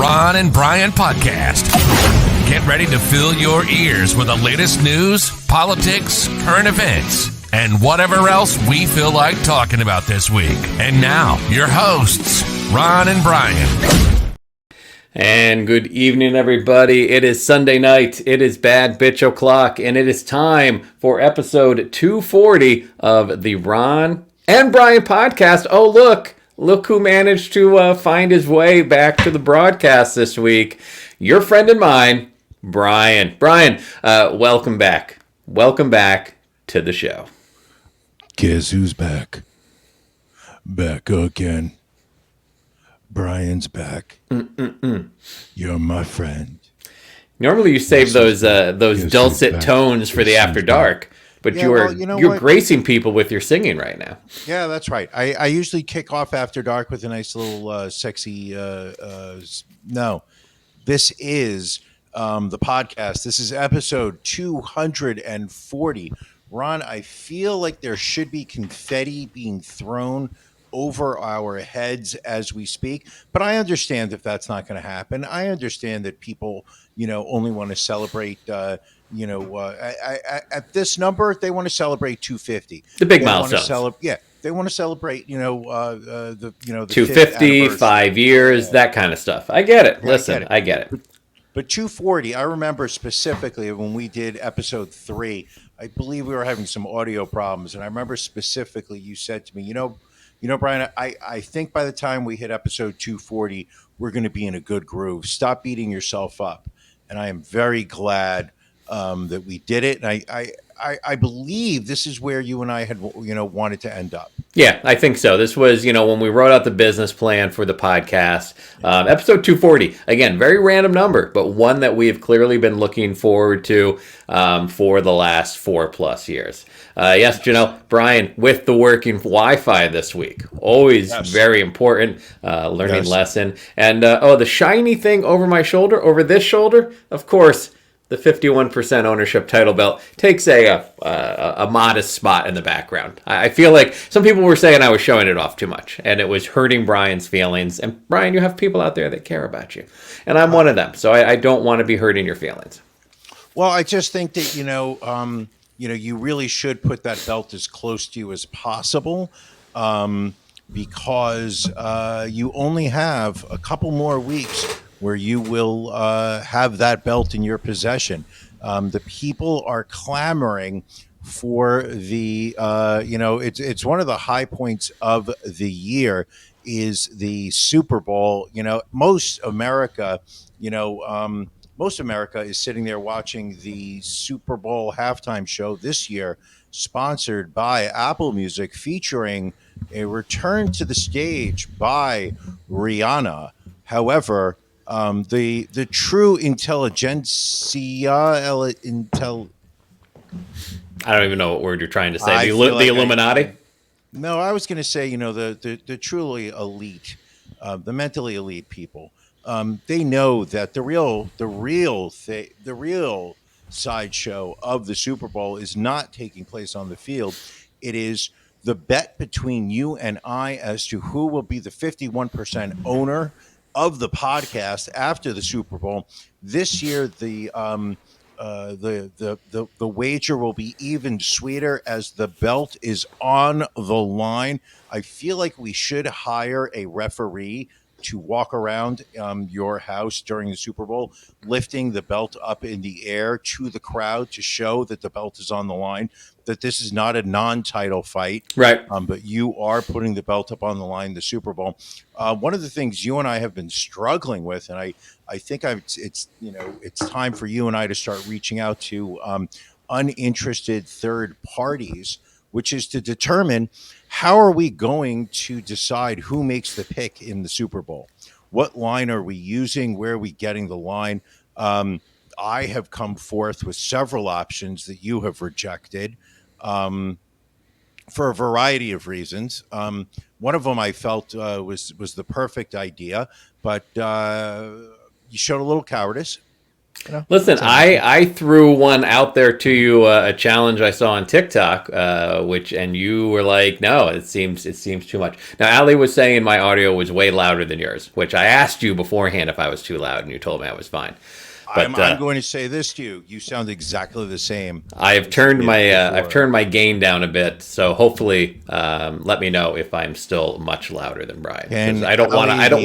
Ron and Brian podcast. Get ready to fill your ears with the latest news, politics, current events, and whatever else we feel like talking about this week. And now, your hosts, Ron and Brian. And good evening, everybody. It is Sunday night. It is Bad Bitch O'Clock, and it is time for episode 240 of the Ron and Brian podcast. Oh, look who managed to find his way back to the broadcast this week. Your friend and mine, Brian. Brian, welcome back. Welcome back to the show. Guess who's back? Back again. Brian's back. You're my friend. Normally you save those dulcet tones for the after dark, but you're gracing people with your singing right now. Yeah, that's right. I usually kick off after dark with a nice little sexy. No, this is the podcast. This is episode 240. Ron, I feel like there should be confetti being thrown over our heads as we speak, but I understand if that's not going to happen. I understand that people, only want to celebrate, at this number, they want to celebrate 250. The big milestones. They want to celebrate, the 250, 5 years, that kind of stuff. I get it. Listen, I get it. But 240, I remember specifically when we did episode 3, I believe we were having some audio problems, and I remember specifically you said to me, Brian, I think by the time we hit episode 240, we're going to be in a good groove. Stop beating yourself up. And I am very glad that we did it. And I believe this is where you and I had, wanted to end up. Yeah, I think so. This was, when we wrote out the business plan for the podcast, episode 240. Again, very random number, but one that we have clearly been looking forward to for the last 4+ years. Yes, Brian, with the working Wi-Fi this week. Always very important learning lesson. And, the shiny thing over my shoulder, over this shoulder, of course, the 51% ownership title belt takes a modest spot in the background. I feel like some people were saying I was showing it off too much, and it was hurting Brian's feelings. And Brian, you have people out there that care about you, and I'm one of them. So I don't want to be hurting your feelings. Well, I just think that you really should put that belt as close to you as possible, because you only have a couple more weeks where you will have that belt in your possession. The people are clamoring for the, it's one of the high points of the year is the Super Bowl. Most America is sitting there watching the Super Bowl halftime show this year, sponsored by Apple Music, featuring a return to the stage by Rihanna. However, the true intelligentsia, I don't even know what word you're trying to say. The Illuminati? No, I was going to say, the truly elite, the mentally elite people. They know that the real sideshow of the Super Bowl is not taking place on the field. It is the bet between you and I as to who will be the 51% owner of the podcast after the Super Bowl. This year, the wager will be even sweeter as the belt is on the line. I feel like we should hire a referee to walk around your house during the Super Bowl, lifting the belt up in the air to the crowd to show that the belt is on the line, that this is not a non-title fight, right? But you are putting the belt up on the line, the Super Bowl. One of the things you and I have been struggling with, and I think it's time for you and I to start reaching out to uninterested third parties, which is to determine how are we going to decide who makes the pick in the Super Bowl? What line are we using? Where are we getting the line? I have come forth with several options that you have rejected for a variety of reasons. One of them I felt was the perfect idea, but you showed a little cowardice. Listen, I threw one out there to you, a challenge I saw on TikTok, and you were like, no, it seems too much. Now, Ali was saying my audio was way louder than yours, which I asked you beforehand if I was too loud, and you told me I was fine. But I'm going to say this to you: you sound exactly the same. I've turned my gain down a bit, so hopefully, let me know if I'm still much louder than Brian. And I only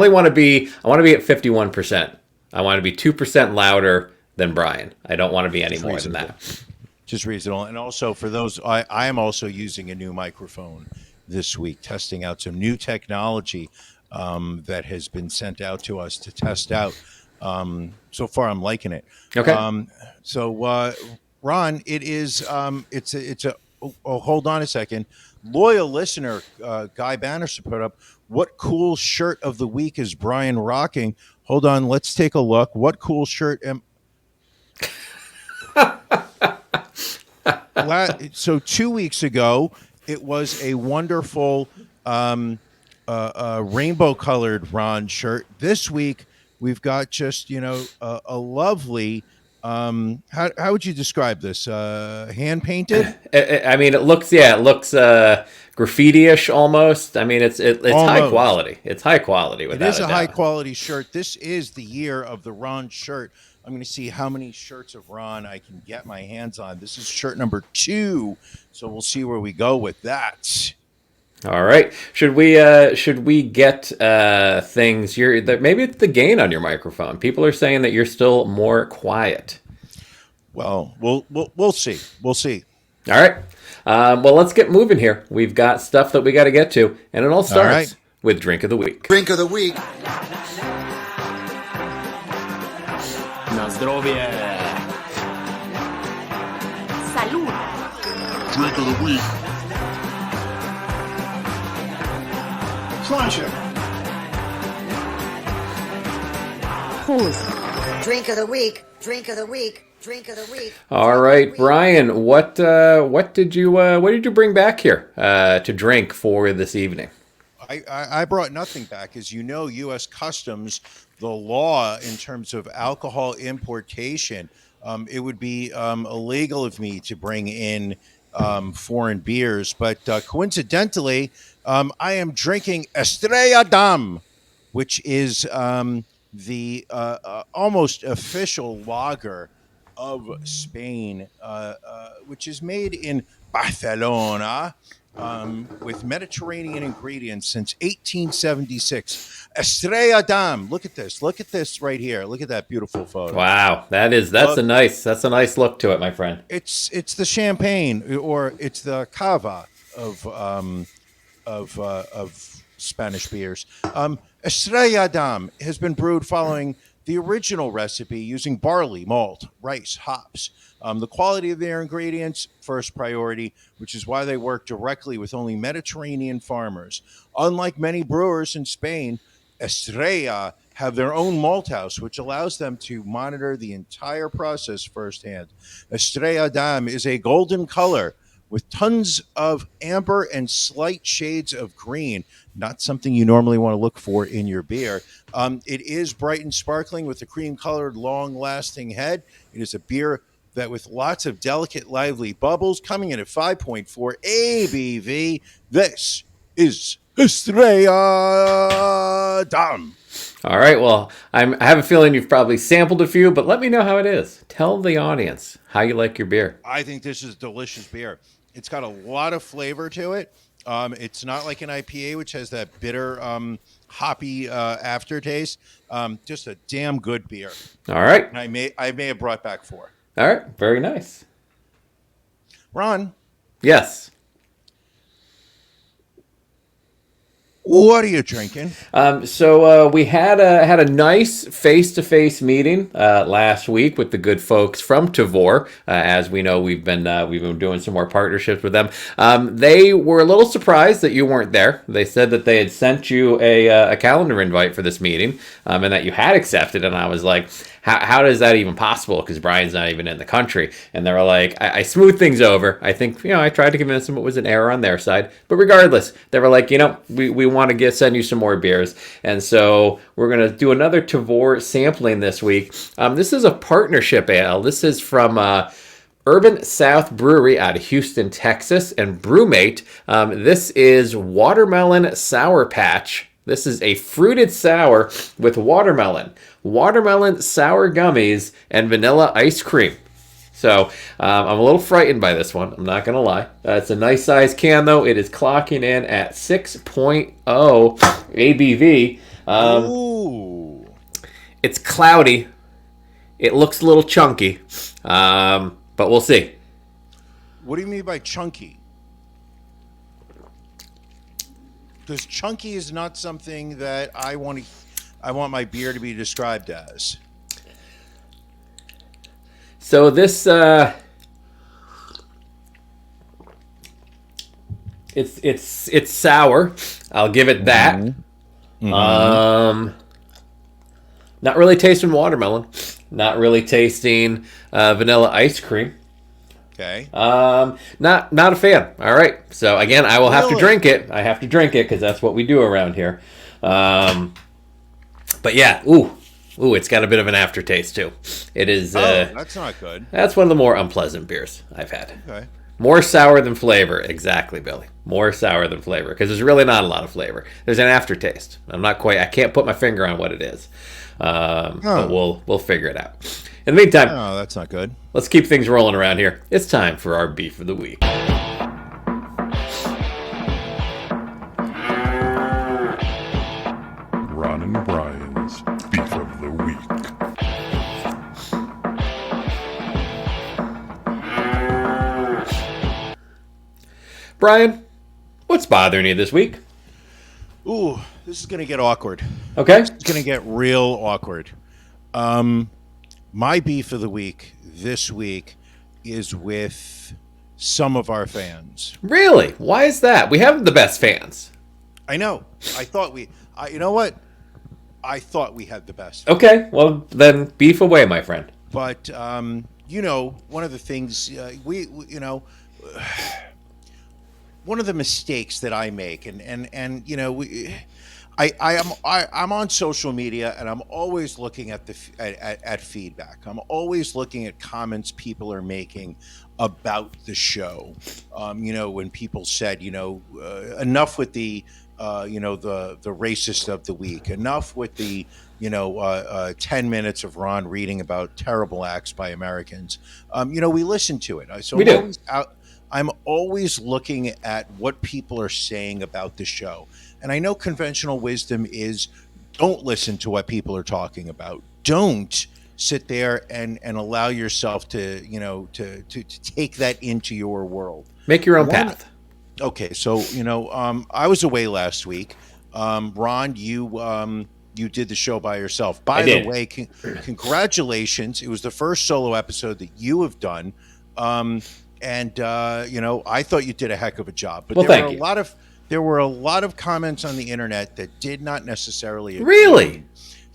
want to be at 51%. I want to be 2% louder than Brian. I don't want to be any more than that. Just reasonable. And also for those, I am also using a new microphone this week, testing out some new technology that has been sent out to us to test out. So far, I'm liking it. Okay. So Ron, it is, hold on a second. Loyal listener, Guy Bannister put up, what cool shirt of the week is Brian rocking? Hold on, let's take a look. What cool shirt am... So 2 weeks ago, it was a wonderful rainbow-colored Ron shirt. This week, we've got just, a lovely... how would you describe this? Hand painted? I mean, it looks graffiti-ish almost. I mean, it's high quality. It's high quality. It is a high quality shirt. This is the year of the Ron shirt. I'm going to see how many shirts of Ron I can get my hands on. This is shirt number 2, so we'll see where we go with that. All right. Should we get things? Maybe it's the gain on your microphone. People are saying that you're still more quiet. Well, we'll see. We'll see. All right. Well, let's get moving here. We've got stuff that we got to get to, and it all starts with Drink of the Week. Drink of the Week. Na zdrowie. Salud. Drink of the Week. Sláinte. Prost. Drink of the week. Drink of the week. Drink of the week. All right, Brian. What did you bring back here to drink for this evening? I brought nothing back. As you know, U.S. Customs, the law in terms of alcohol importation, it would be illegal of me to bring in foreign beers. But coincidentally, I am drinking Estrella Damm, which is the almost official lager of Spain, which is made in Barcelona with Mediterranean ingredients since 1876. Estrella Damm. Look at this. Look at this right here. Look at that beautiful photo. Wow, that's a nice look to it, my friend. It's the champagne, or it's the cava of Spanish beers. Estrella Damm has been brewed following the original recipe using barley, malt, rice, hops. The quality of their ingredients, first priority, which is why they work directly with only Mediterranean farmers. Unlike many brewers in Spain, Estrella have their own malt house, which allows them to monitor the entire process firsthand. Estrella Damm is a golden color with tons of amber and slight shades of green. Not something you normally want to look for in your beer. It is bright and sparkling with a cream-colored, long-lasting head. It is a beer that with lots of delicate, lively bubbles, coming in at 5.4 ABV. This is Estrella Damm. All right, well, I have a feeling you've probably sampled a few, but let me know how it is. Tell the audience how you like your beer. I think this is delicious beer. It's got a lot of flavor to it. It's not like an IPA, which has that bitter, hoppy aftertaste. Just a damn good beer. All right. And I may have brought back 4. All right, very nice. Ron, Yes. what are you drinking? So we had a nice face-to-face meeting last week with the good folks from Tavor. As we know, we've been doing some more partnerships with them. They were a little surprised that you weren't there. They said that they had sent you a calendar invite for this meeting, and that you had accepted. And I was like, how is that even possible? Because Brian's not even in the country. And they were like, I smoothed things over. I think I tried to convince them it was an error on their side, but regardless, they were like, we want to send you some more beers. And so we're going to do another Tavour sampling this week. This is a partnership ale. This is from Urban South Brewery out of Houston, Texas, and Brewmate. This is Watermelon Sour Patch. This is a fruited sour with watermelon sour gummies, and vanilla ice cream. So I'm a little frightened by this one. I'm not going to lie. It's a nice size can, though. It is clocking in at 6.0 ABV. Ooh. It's cloudy. It looks a little chunky, but we'll see. What do you mean by chunky? Because chunky is not something that I want my beer to be described as. So this it's sour. I'll give it that. Mm-hmm. Not really tasting watermelon. Not really tasting vanilla ice cream. Okay. Not a fan. All right. So again, I will have to Really? drink it. I have to drink it because that's what we do around here. But yeah, ooh, it's got a bit of an aftertaste too. It is. That's not good. That's one of the more unpleasant beers I've had. Okay. More sour than flavor. Exactly, Billy. More sour than flavor because there's really not a lot of flavor. There's an aftertaste. I can't put my finger on what it is. But we'll figure it out. In the meantime, that's not good. Let's keep things rolling around here. It's time for our beef of the week. Ron and Brian's Beef of the Week. Brian, what's bothering you this week? Ooh, this is going to get awkward. Okay. It's going to get real awkward. My beef of the week this week is with some of our fans. Really? Why is that? We have the best fans. I know. You know what? I thought we had the best. Okay. Well, then beef away, my friend. But, one of the things one of the mistakes that I make, I'm on social media and I'm always looking at at feedback. I'm always looking at comments people are making about the show. When people said, enough with the racist of the week, enough with the 10 minutes of Ron reading about terrible acts by Americans. We listen to it. So we do. I'm always looking at what people are saying about the show. And I know conventional wisdom is don't listen to what people are talking about. Don't sit there and allow yourself to take that into your world. Make your own path. Okay, so I was away last week. Ron, you did the show by yourself. By the way, congratulations! It was the first solo episode that you have done, and I thought you did a heck of a job. But there were a lot of comments on the internet that did not necessarily agree. Really?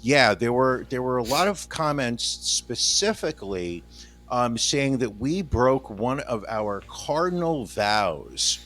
Yeah, there were a lot of comments specifically saying that we broke one of our cardinal vows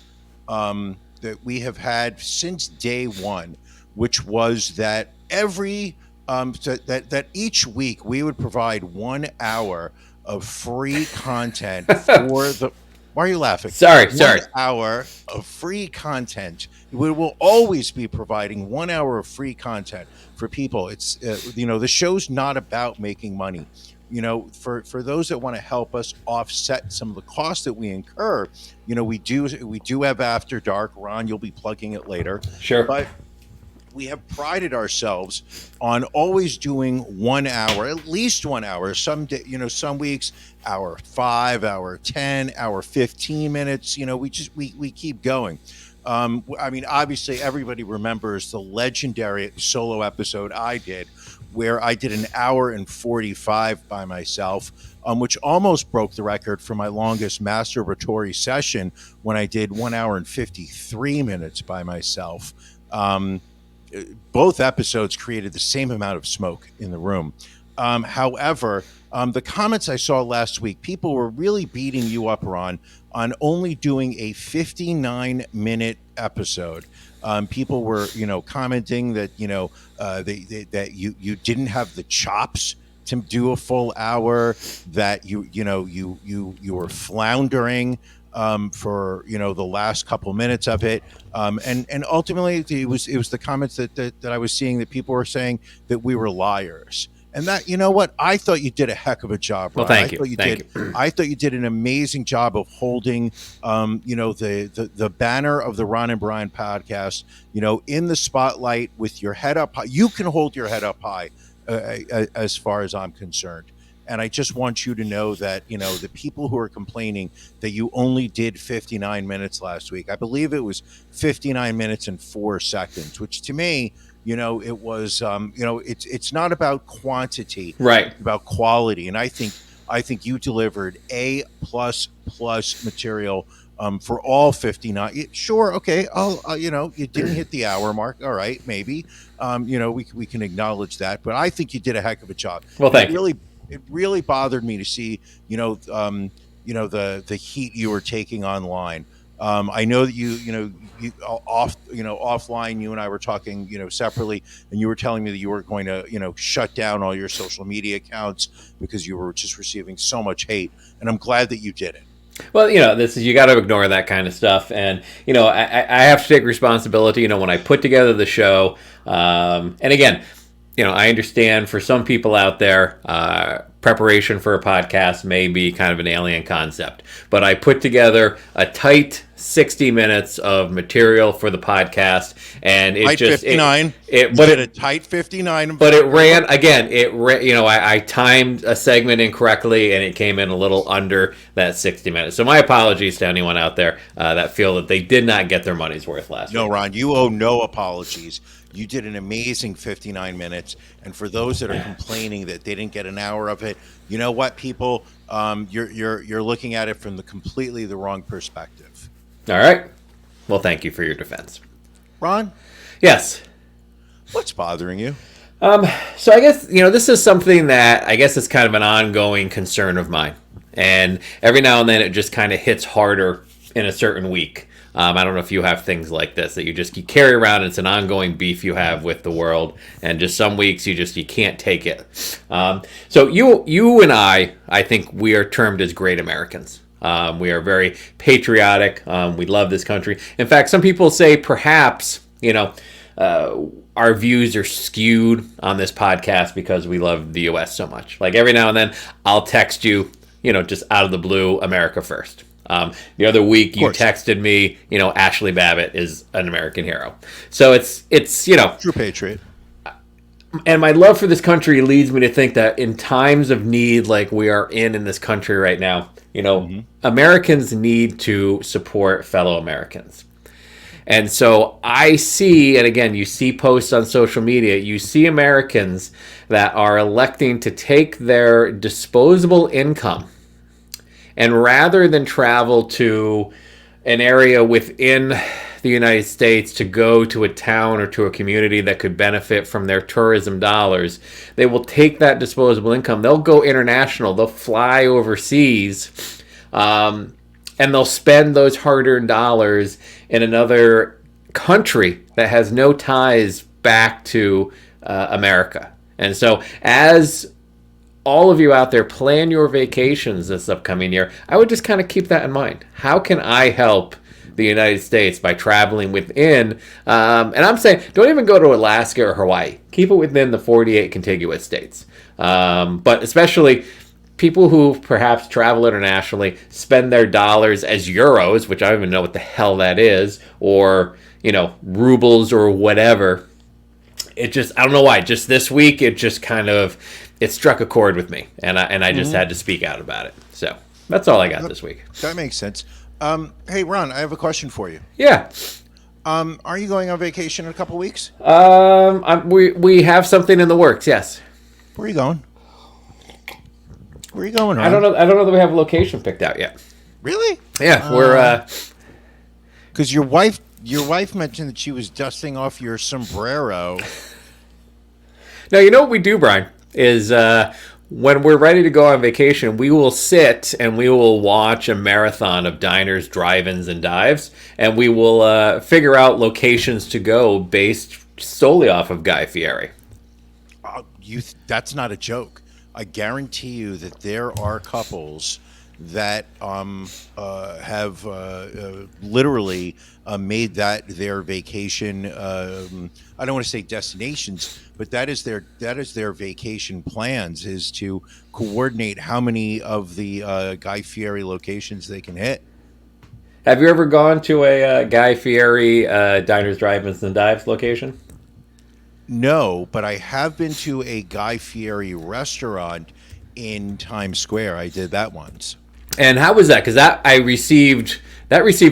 that we have had since day one, which was that that each week we would provide 1 hour of free content for the. Why are you laughing? Sorry. 1 hour of free content. We will always be providing 1 hour of free content for people. It's the show's not about making money. For those that want to help us offset some of the costs that we incur, we do have After Dark. Ron, you'll be plugging it later. Sure. But we have prided ourselves on always doing 1 hour, at least 1 hour. Some weeks, hour 5, hour 10, hour 15 minutes. We keep going. Obviously, everybody remembers the legendary solo episode I did, where I did an hour and 45 by myself, which almost broke the record for my longest masturbatory session when I did 1 hour and 53 minutes by myself. Both episodes created the same amount of smoke in the room. However, the comments I saw last week, people were really beating you up, Ron, on only doing a 59-minute episode. People were, commenting that that you didn't have the chops to do a full hour, that you were floundering for the last couple minutes of it, and ultimately it was the comments that I was seeing, that people were saying that we were liars. And that, what, I thought you did a heck of a job, Ron. Well, thank you. I thought you did an amazing job of holding, the banner of the Ron and Brian podcast, in the spotlight with your head up high. You can hold your head up high, as far as I'm concerned. And I just want you to know that, the people who are complaining that you only did 59 minutes last week, I believe it was 59 minutes and 4 seconds, which to me, it was, it's not about quantity, right? It's about quality. And I think you delivered A plus material for all 59. Sure. Okay. You didn't hit the hour mark. All right. Maybe, we can acknowledge that, but I think you did a heck of a job. Well, thank you. It really bothered me to see, the heat you were taking online. I know that you offline, you and I were talking, separately, and you were telling me that you were going to, shut down all your social media accounts because you were just receiving so much hate. And I'm glad that you did it. Well, you got to ignore that kind of stuff. And, I have to take responsibility, when I put together the show. And again, I understand for some people out there, preparation for a podcast may be kind of an alien concept. But I put together a tight 60 minutes of material for the podcast, and it tight just 59. But a tight 59. But it ran again. I timed a segment incorrectly, and it came in a little under that 60 minutes. So my apologies to anyone out there that feel that they did not get their money's worth last week. No, Ron, you owe no apologies. You did an amazing 59 minutes. And for those that are complaining that they didn't get an hour of it, you know what, people, you're looking at it from completely the wrong perspective. All right. Well, thank you for your defense. Ron? Yes. What's bothering you? So I guess, this is something that I guess is kind of an ongoing concern of mine. And every now and then it just kind of hits harder in a certain week. I don't know if you have things like this that you carry around, and it's an ongoing beef you have with the world, and just some weeks you can't take it. So you and I think we are termed as great Americans. We are very patriotic. We love this country. In fact, some people say perhaps, our views are skewed on this podcast because we love the U.S. so much. Like every now and then I'll text you, just out of the blue, America first. The other week you texted me, Ashley Babbitt is an American hero. So it's true patriot. And my love for this country leads me to think that in times of need like we are in this country right now, Americans need to support fellow Americans. And so I see, and again, you see posts on social media, you see Americans that are electing to take their disposable income, and rather than travel to an area within the United States to go to a town or to a community that could benefit from their tourism dollars, they will take that disposable income. They'll go international. They'll fly overseas, and they'll spend those hard-earned dollars in another country that has no ties back to America. And so as all of you out there plan your vacations this upcoming year, I would just kind of keep that in mind. How can I help the United States by traveling within, and I'm saying don't even go to Alaska or Hawaii. Keep it within the 48 contiguous states. But especially people who perhaps travel internationally, spend their dollars as euros, which I don't even know what the hell that is, or, rubles or whatever. It just, I don't know why, just this week, it just kind of, it struck a chord with me, and I just had to speak out about it. So that's all I got this week. That makes sense. Hey, Ron, I have a question for you. Yeah. Are you going on vacation in a couple weeks? We have something in the works, yes. Where are you going? Where are you going, Ron? I don't know that we have a location picked out yet. Really? Yeah, we're because your wife mentioned that she was dusting off your sombrero. Now, you know what we do, Brian? is when we're ready to go on vacation, we will sit and we will watch a marathon of diners, drive-ins, and dives, and we will figure out locations to go based solely off of Guy Fieri. That's not a joke. I guarantee you that there are couples that have literally made that their vacation. I don't want to say destinations, but that is their vacation plans, is to coordinate how many of the Guy Fieri locations they can hit. Have you ever gone to a Guy Fieri diners, drive-ins, and dives location? No, but I have been to a Guy Fieri restaurant in Times Square. I did that once. And how was that? Because that received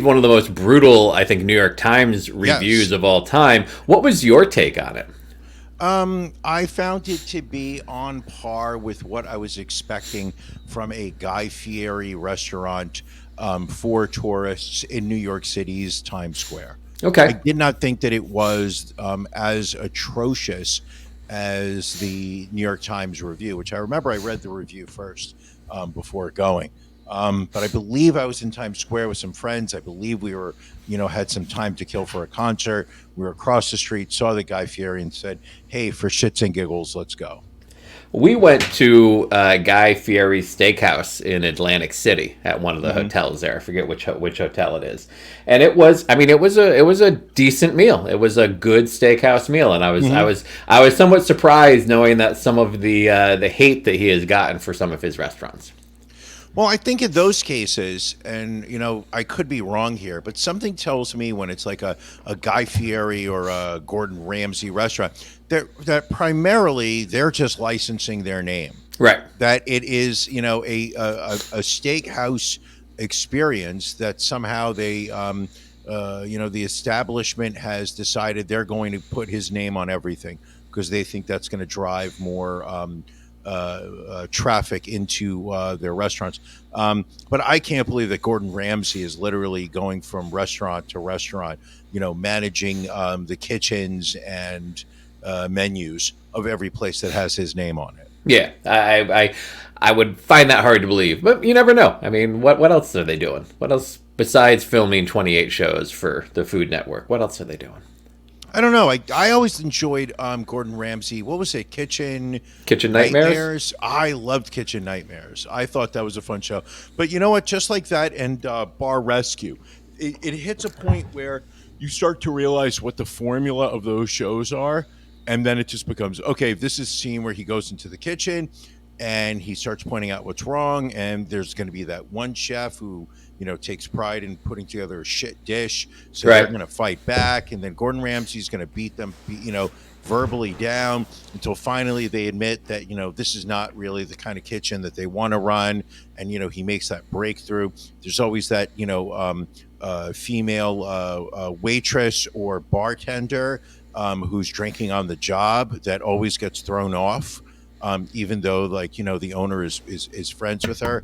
one of the most brutal, I think, New York Times reviews of all time. What was your take on it? I found it to be on par with what I was expecting from a Guy Fieri restaurant for tourists in New York City's Times Square. Okay. I did not think that it was as atrocious as the New York Times review, which I remember I read the review first before going. But I believe I was in Times Square with some friends. I believe we were, had some time to kill for a concert. We were across the street, saw the Guy Fieri, and said, "Hey, for shits and giggles, let's go." We went to Guy Fieri Steakhouse in Atlantic City at one of the hotels there. I forget which hotel it is, and it was a decent meal. It was a good steakhouse meal, and I was somewhat surprised knowing that some of the hate that he has gotten for some of his restaurants. Well, I think in those cases, and I could be wrong here, but something tells me when it's like a Guy Fieri or a Gordon Ramsay restaurant, that primarily they're just licensing their name. Right. That it is, a steakhouse experience that somehow they, the establishment has decided they're going to put his name on everything because they think that's going to drive more traffic into their restaurants. But I can't believe that Gordon Ramsay is literally going from restaurant to restaurant, managing the kitchens and menus of every place that has his name on it. Yeah, I would find that hard to believe, but you never know. I mean, what else are they doing? What else besides filming 28 shows for the Food Network? What else are they doing? I don't know. I always enjoyed Gordon Ramsay. What was it? Kitchen Nightmares? I loved Kitchen Nightmares. I thought that was a fun show. But you know what? Just like that and Bar Rescue, it hits a point where you start to realize what the formula of those shows are. And then it just becomes, okay, this is a scene where he goes into the kitchen and he starts pointing out what's wrong. And there's going to be that one chef who, takes pride in putting together a shit dish. So they're going to fight back. And then Gordon Ramsay's going to beat them, verbally down until finally they admit that, this is not really the kind of kitchen that they want to run. And, he makes that breakthrough. There's always that, female waitress or bartender who's drinking on the job that always gets thrown off, even though the owner is friends with her.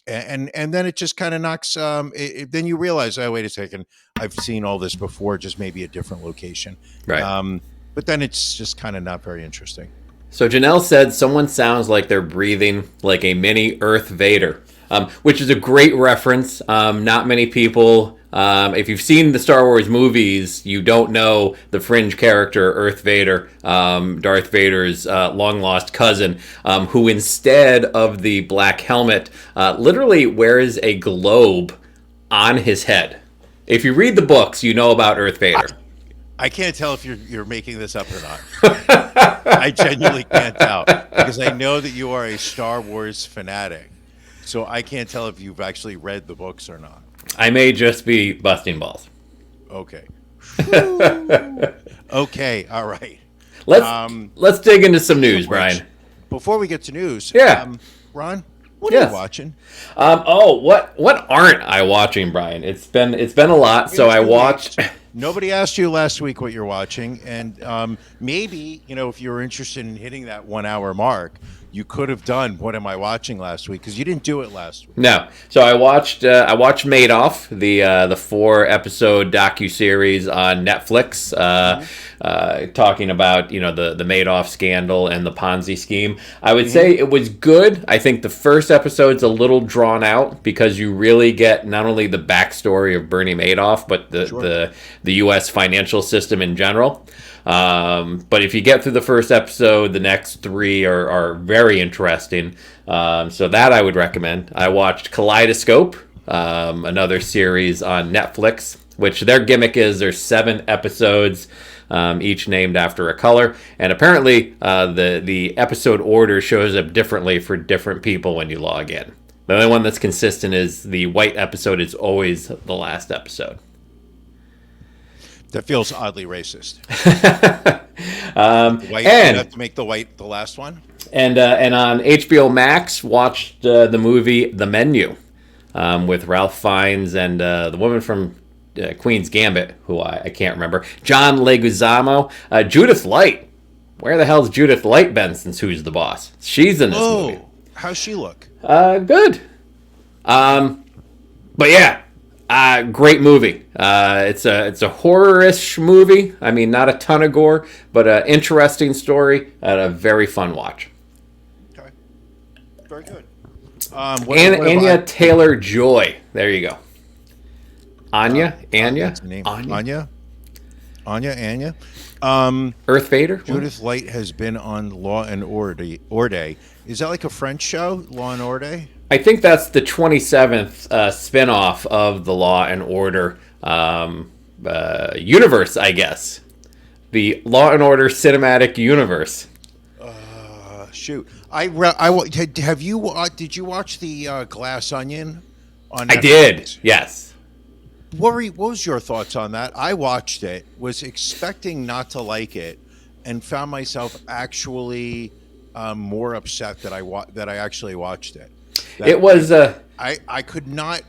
And then it just kind of knocks. Then you realize, oh, wait a second, I've seen all this before, just maybe a different location. Right. But then it's just kind of not very interesting. So Janelle said someone sounds like they're breathing like a mini Earth Vader, which is a great reference. Not many people, if you've seen the Star Wars movies, you don't know the fringe character Earth Vader, Darth Vader's long-lost cousin, who instead of the black helmet, literally wears a globe on his head. If you read the books, you know about Earth Vader. I can't tell if you're making this up or not. I genuinely can't tell because I know that you are a Star Wars fanatic. So I can't tell if you've actually read the books or not. I may just be busting balls. Okay. Okay. All right. Let's dig into some news, Brian. Before we get to news, Ron, what are you watching? What aren't I watching, Brian? It's been a lot. So I watched. Nobody asked you last week what you're watching, and maybe if you were interested in hitting that 1 hour mark, you could have done what am I watching last week because you didn't do it last week. No, so I watched Madoff, the 4 episode docuseries on Netflix, talking about the Madoff scandal and the Ponzi scheme. I would say it was good. I think the first episode's a little drawn out because you really get not only the backstory of Bernie Madoff, but the U.S. financial system in general. But if you get through the first episode, the next 3 are very interesting. So that I would recommend. I watched Kaleidoscope, another series on Netflix, which their gimmick is there's 7 episodes, each named after a color. And apparently the episode order shows up differently for different people when you log in. The only one that's consistent is the white episode is always the last episode. That feels oddly racist. White, and you have to make the white the last one. And on HBO Max, watched the movie The Menu with Ralph Fiennes and the woman from Queen's Gambit, who I can't remember, John Leguizamo, Judith Light. Where the hell's Judith Light been since Who's the Boss? She's in this movie. How's she look? Good. But yeah. Great movie. It's a horror-ish movie. I mean, not a ton of gore, but an interesting story and a very fun watch. Okay, very good. Anya Taylor-Joy. There you go. Anya. That's the name. Anya. Earth Vader. Judith Light has been on Law and Order. Is that like a French show, Law and Order? I think that's the 27th spin-off of the Law and Order universe, I guess. The Law and Order cinematic universe. Shoot. Did you watch the Glass Onion on Netflix? I did, yes. What was your thoughts on that? I watched it, was expecting not to like it, and found myself actually more upset that I actually watched it. It was I could not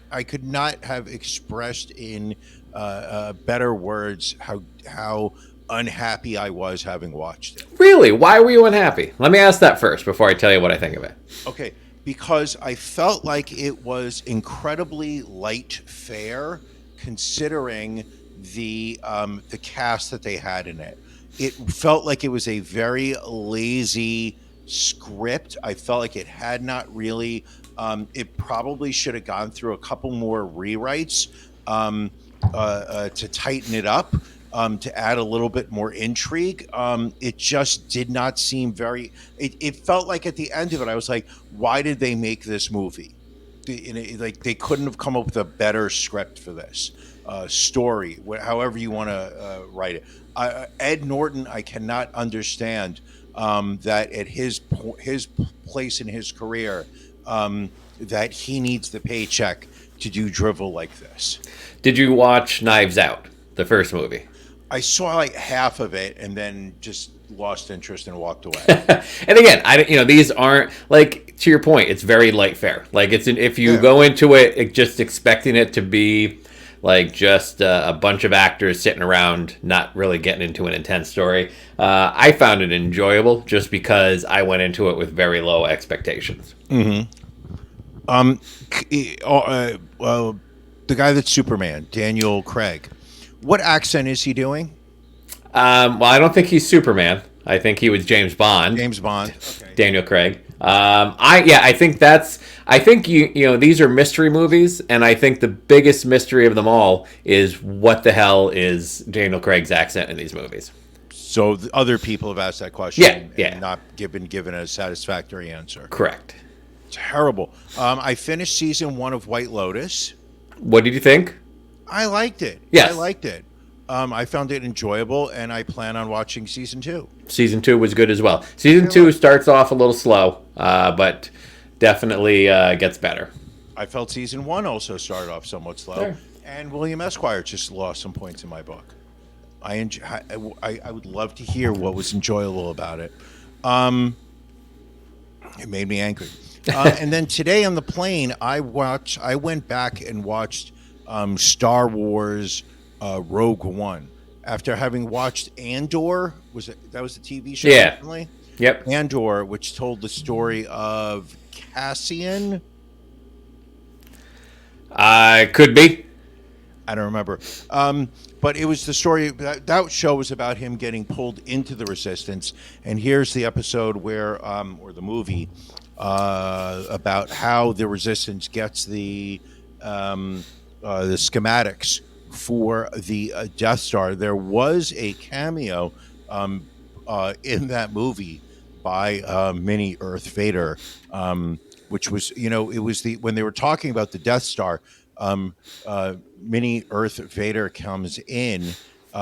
have expressed in better words how unhappy I was having watched it. Really? Why were you unhappy? Let me ask that first before I tell you what I think of it. Okay, because I felt like it was incredibly light fare considering the cast that they had in it. It felt like it was a very lazy script. I felt like it had not really it probably should have gone through a couple more rewrites to tighten it up, to add a little bit more intrigue. It just did not seem very it felt like at the end of it I was like, why did they make this movie? Like they couldn't have come up with a better script for this story, however you want to write it. Ed Norton, I cannot understand that at his place in his career, that he needs the paycheck to do drivel like this. Did you watch Knives Out, the first movie? I saw like half of it and then just lost interest and walked away. And again, these aren't, like, to your point, it's very light fare. Like, if you go into it just expecting it to be like just a bunch of actors sitting around not really getting into an intense story, I found it enjoyable just because I went into it with very low expectations. Mm-hmm. The guy that's Superman, Daniel Craig, what accent is he doing? Well, I don't think he's Superman. I think he was James Bond. Okay. Daniel Craig. I think these are mystery movies, and I think the biggest mystery of them all is what the hell is Daniel Craig's accent in these movies. So the other people have asked that question and not given a satisfactory answer. Correct. Terrible. I finished season 1 of White Lotus. What did you think? I liked it. Yes. I liked it. I found it enjoyable, and I plan on watching season 2. Season 2 was good as well. Season 2 starts off a little slow, but definitely gets better. I felt season 1 also started off somewhat slow, Sure. and William Esquire just lost some points in my book. I would love to hear what was enjoyable about it. It made me angry. And then today on the plane, I went back and watched Star Wars Rogue One. After having watched Andor, that was the TV show Yeah. recently? Yep. Andor, which told the story of Cassian. Could be. I don't remember. But it was the story that show was about him getting pulled into the resistance. And here's the episode where, or the movie, about how the resistance gets the schematics for the Death Star. There was a cameo in that movie by Mini Earth Vader, which was, it was when they were talking about the Death Star. Mini Earth Vader comes in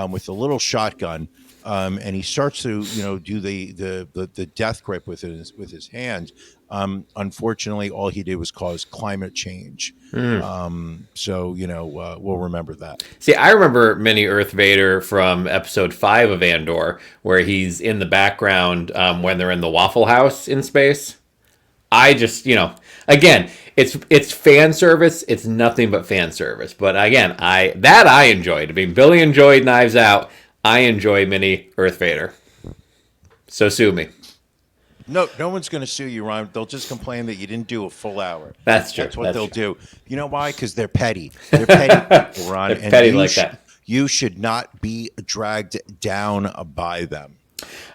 with a little shotgun, and he starts to do the death grip with his hand. Unfortunately, all he did was cause climate change. So we'll remember that. See, I remember Mini Earth Vader from episode 5 of Andor, where he's in the background when they're in the Waffle House in space. I just, again, it's fan service. It's nothing but fan service. But again, I enjoyed. I mean, Billy enjoyed Knives Out. I enjoy Mini Earth Vader. So sue me. No one's going to sue you, Ron. They'll just complain that you didn't do a full hour. That's true. That's what they'll do. You know why? Because they're petty. They're petty people, Ron. They're petty like that. You should not be dragged down by them.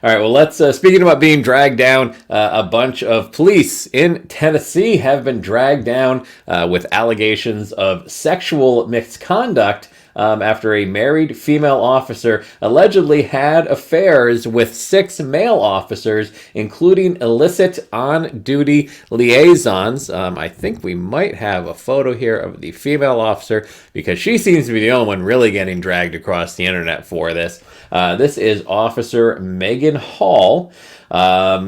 All right, well, let's, speaking about being dragged down, a bunch of police in Tennessee have been dragged down with allegations of sexual misconduct after a married female officer allegedly had affairs with 6 male officers, including illicit on-duty liaisons. I think we might have a photo here of the female officer because she seems to be the only one really getting dragged across the internet for this. This is Officer Megan Hall.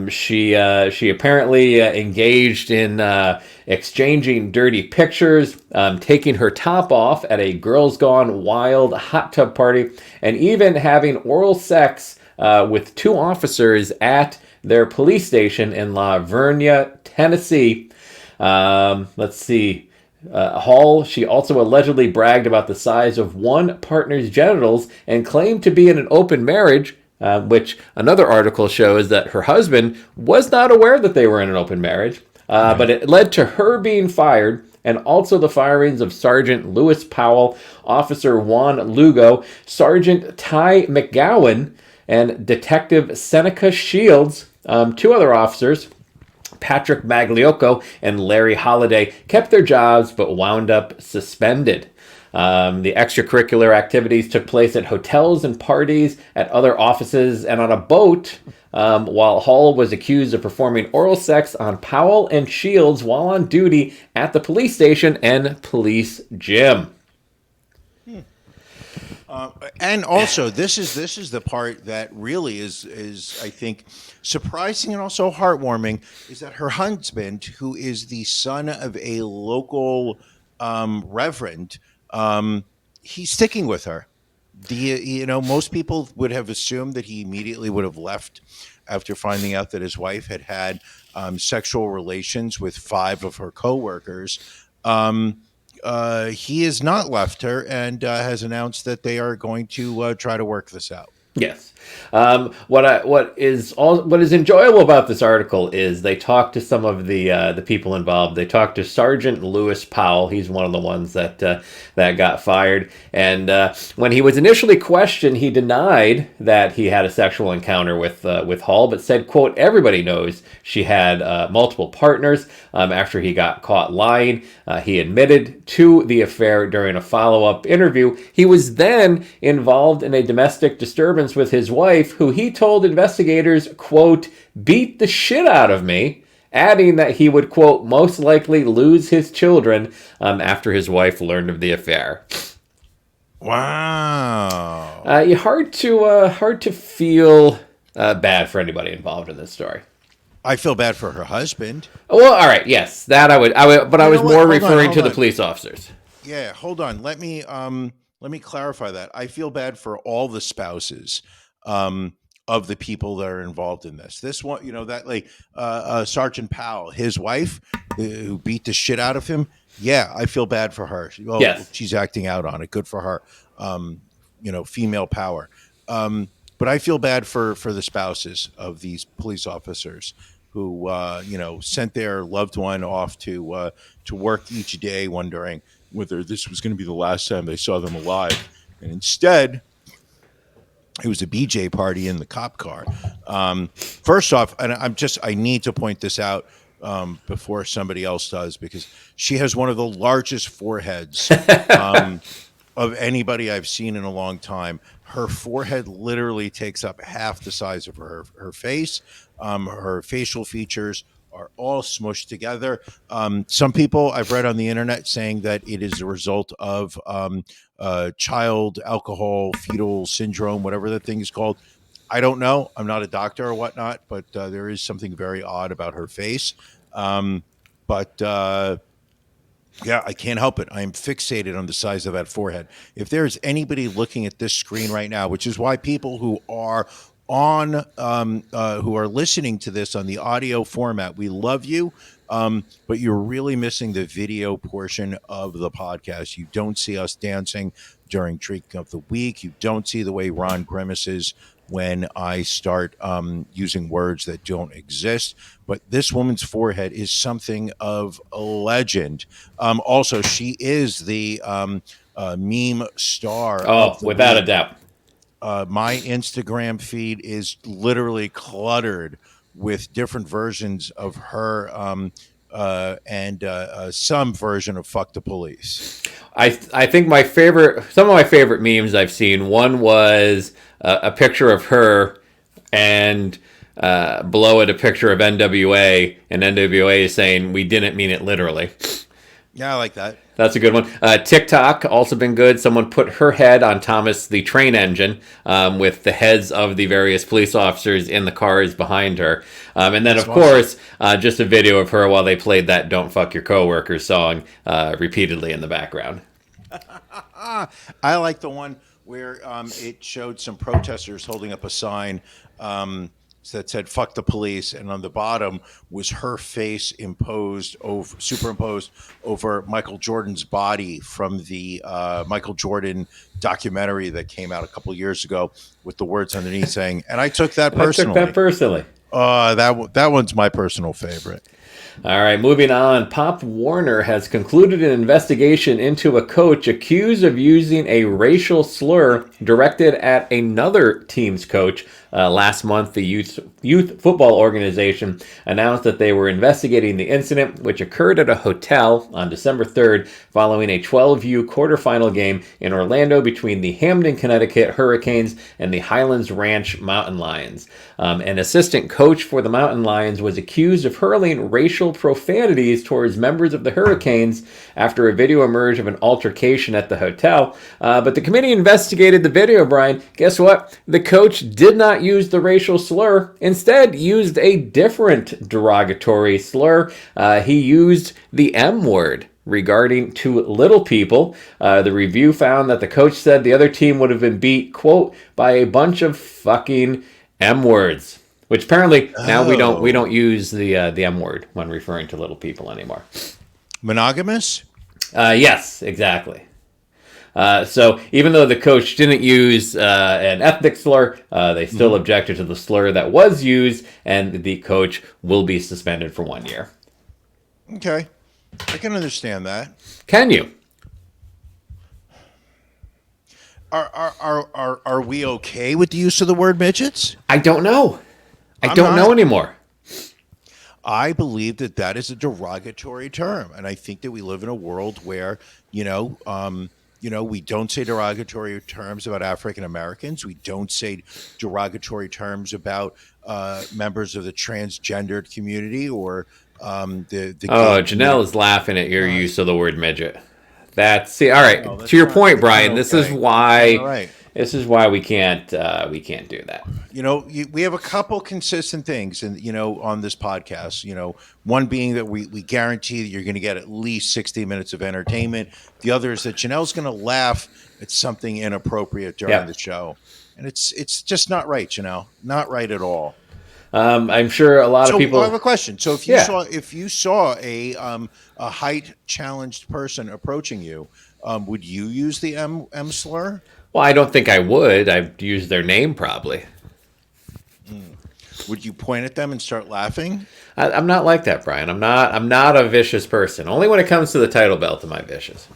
She apparently engaged in exchanging dirty pictures, taking her top off at a Girls Gone Wild hot tub party, and even having oral sex with 2 officers at their police station in La Vernia, Tennessee. Let's see. Hall, she also allegedly bragged about the size of one partner's genitals and claimed to be in an open marriage, which another article shows that her husband was not aware that they were in an open marriage. But it led to her being fired, and also the firings of Sergeant Lewis Powell, Officer Juan Lugo, Sergeant Ty McGowan, and Detective Seneca Shields. 2 other officers, Patrick Magliocco and Larry Holliday, kept their jobs but wound up suspended. The extracurricular activities took place at hotels and parties, at other offices, and on a boat, while Hall was accused of performing oral sex on Powell and Shields while on duty at the police station and police gym. And also, this is the part that really is I think surprising and also heartwarming, is that her husband, who is the son of a local reverend, he's sticking with her. Most people would have assumed that he immediately would have left after finding out that his wife had sexual relations with 5 of her coworkers. He has not left her and has announced that they are going to try to work this out. Yes. What is enjoyable about this article is they talk to some of the people involved. They talk to Sergeant Lewis Powell. He's one of the ones that got fired. And when he was initially questioned, he denied that he had a sexual encounter with Hall, but said, quote, "Everybody knows she had multiple partners." After he got caught lying, he admitted to the affair during a follow-up interview. He was then involved in a domestic disturbance with his wife, who he told investigators, quote, "beat the shit out of me," adding that he would, quote, "most likely lose his children," after his wife learned of the affair. Wow. Hard to feel bad for anybody involved in this story. I feel bad for her husband. Well, all right, yes, that I would, but I was more referring to the police officers. Yeah, hold on. Let me clarify that. I feel bad for all the spouses of the people that are involved in this. This one, Sergeant Powell, his wife, who beat the shit out of him. Yeah, I feel bad for her. Well, yes. She's acting out on it. Good for her. female power. But I feel bad for the spouses of these police officers who sent their loved one off to work each day, wondering whether this was going to be the last time they saw them alive, and instead it was a BJ party in the cop car. First off, and I need to point this out before somebody else does, because she has one of the largest foreheads of anybody I've seen in a long time. Her forehead literally takes up half the size of her face. Her facial features are all smushed together. Some people I've read on the internet saying that it is a result of child alcohol fetal syndrome, whatever that thing is called. I don't know. I'm not a doctor or whatnot, but there is something very odd about her face. But yeah, I can't help it. I am fixated on the size of that forehead. If there's anybody looking at this screen right now, which is why people who are who are listening to this on the audio format, we love you. But you're really missing the video portion of the podcast. You don't see us dancing during Drink of the Week. You don't see the way Ron grimaces when I start using words that don't exist. But this woman's forehead is something of a legend. Also, she is the meme star. Oh, without a doubt. My Instagram feed is literally cluttered with different versions of her and some version of "fuck the police." I think some of my favorite memes I've seen. One was a picture of her, and below it a picture of NWA, and NWA is saying, "We didn't mean it literally." Yeah, I like that. That's a good one. TikTok also been good. Someone put her head on Thomas the train engine with the heads of the various police officers in the cars behind her. And then, of course, just a video of her while they played that "Don't Fuck Your Coworkers" song repeatedly in the background. I like the one where it showed some protesters holding up a sign that said "fuck the police," and on the bottom was her face superimposed over Michael Jordan's body from the Michael Jordan documentary that came out a couple of years ago, with the words underneath saying, "And I took that personally." That one's my personal favorite. All right, moving on. Pop Warner has concluded an investigation into a coach accused of using a racial slur directed at another team's coach. Last month, the youth football organization announced that they were investigating the incident, which occurred at a hotel on December 3rd following a 12U quarterfinal game in Orlando between the Hamden, Connecticut Hurricanes and the Highlands Ranch Mountain Lions. An assistant coach for the Mountain Lions was accused of hurling racial profanities towards members of the Hurricanes after a video emerged of an altercation at the hotel. But the committee investigated the video, Brian. Guess what? The coach did not use the racial slur, instead used a different derogatory slur. He used the M word regarding to little people. The review found that the coach said the other team would have been beat, quote, by a bunch of fucking M words, which apparently now we don't use the M word when referring to little people anymore. Monogamous? Yes, exactly. So even though the coach didn't use an ethnic slur, they still objected to the slur that was used, and the coach will be suspended for 1 year. Okay. I can understand that. Can you? Are we okay with the use of the word midgets? I don't know. I don't know anymore. I believe that is a derogatory term, and I think that we live in a world where we don't say derogatory terms about African Americans. We don't say derogatory terms about members of the transgendered community or the. Janelle is laughing at your use of the word midget. All right. No, to your point, Brian. This is why. This is why we can't do that. We have a couple consistent things, and on this podcast. One being that we guarantee that you're going to get at least 60 minutes of entertainment. The other is that Janelle's going to laugh at something inappropriate during the show, and it's just not right, Janelle. Not right at all. I'm sure a lot of people. I have a question. So if you saw a height challenged person approaching you, would you use the M slur? Well, I don't think I would. I'd use their name probably. Would you point at them and start laughing? I'm not like that, Brian. I'm not a vicious person. Only when it comes to the title belt am I vicious.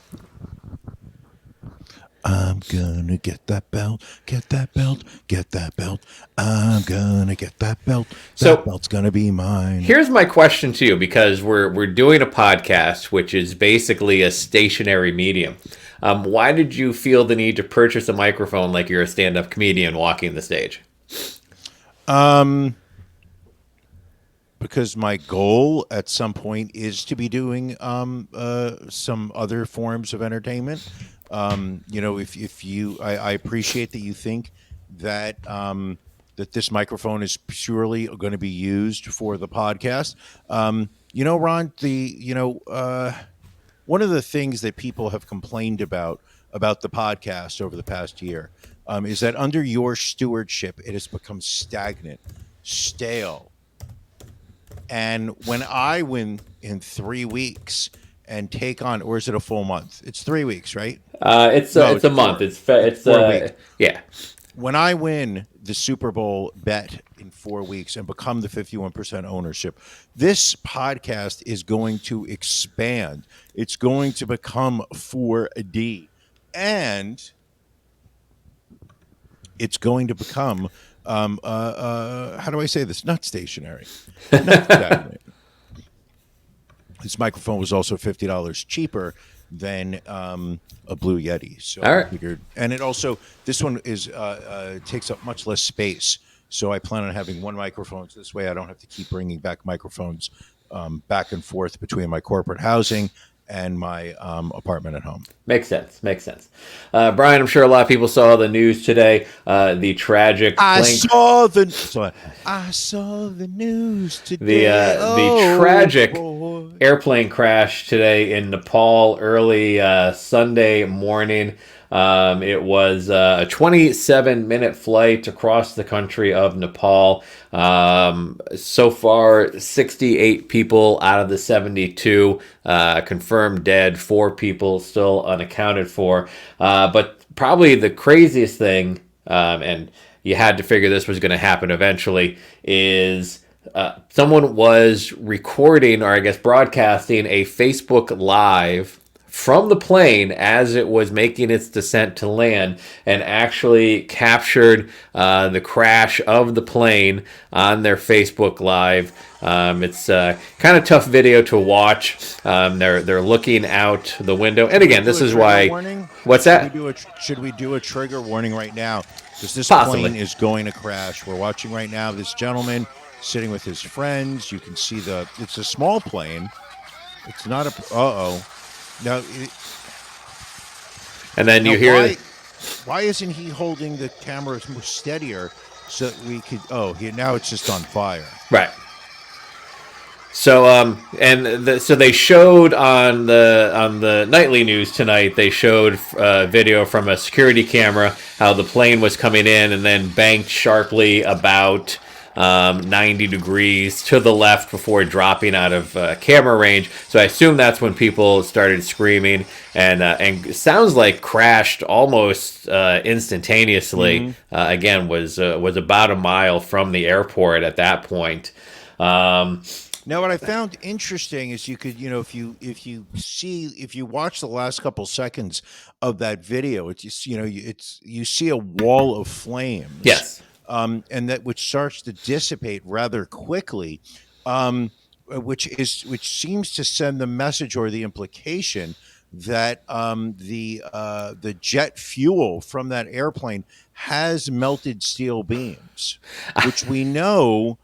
I'm gonna get that belt, get that belt, get that belt. I'm gonna get that belt. So- That belt's gonna be mine. Here's my question to you, because we're doing a podcast, which is basically a stationary medium. Why did you feel the need to purchase a microphone like you're a stand-up comedian walking the stage? Because my goal at some point is to be doing some other forms of entertainment. If you, I appreciate that you think that that this microphone is purely going to be used for the podcast. Ron, one of the things that people have complained about the podcast over the past year is that under your stewardship, it has become stagnant, stale. And when I win in 3 weeks and take on, or is it a full month? It's 3 weeks, right? It's a month. It's 4 weeks. Yeah. When I win the Super Bowl bet in 4 weeks and become the 51% ownership, this podcast is going to expand. It's going to become 4D. And it's going to become how do I say this? Not stationary. Not stagnant. This microphone was also $50 cheaper than a Blue Yeti. So All right. I figured, and it also, this one is takes up much less space. So I plan on having one microphone. So this way I don't have to keep bringing back microphones back and forth between my corporate housing and my apartment at home. Makes sense. Brian, I'm sure a lot of people saw the news today. The tragic I saw the news today. The tragic boy. airplane crash today in Nepal early Sunday morning. It was a 27-minute flight across the country of Nepal. So far, 68 people out of the 72 confirmed dead, 4 people still unaccounted for. But probably the craziest thing, and you had to figure this was going to happen eventually, is someone was recording, or I guess broadcasting, a Facebook Live from the plane as it was making its descent to land, and actually captured the crash of the plane on their Facebook Live. It's kind of tough video to watch. They're looking out the window, and again, this is why. Warning? What's that? Should we do a trigger warning right now? Because this Possibly. plane is going to crash. We're watching right now this gentleman sitting with his friends. You can see it's a small plane. It's not a. Now, And then you hear. Why isn't he holding the camera more steadier so that we could? Oh, now it's just on fire. Right. So so they showed on the nightly news tonight. They showed video from a security camera how the plane was coming in and then banked sharply about 90 degrees to the left before dropping out of camera range. So I assume that's when people started screaming, and it sounds like crashed almost instantaneously. Mm-hmm. Again, was about a mile from the airport at that point. Now, what I found interesting is you could, if you watch the last couple seconds of that video, you see a wall of flames. Yes. And that which starts to dissipate rather quickly, which seems to send the message or the implication that the jet fuel from that airplane has melted steel beams, which we know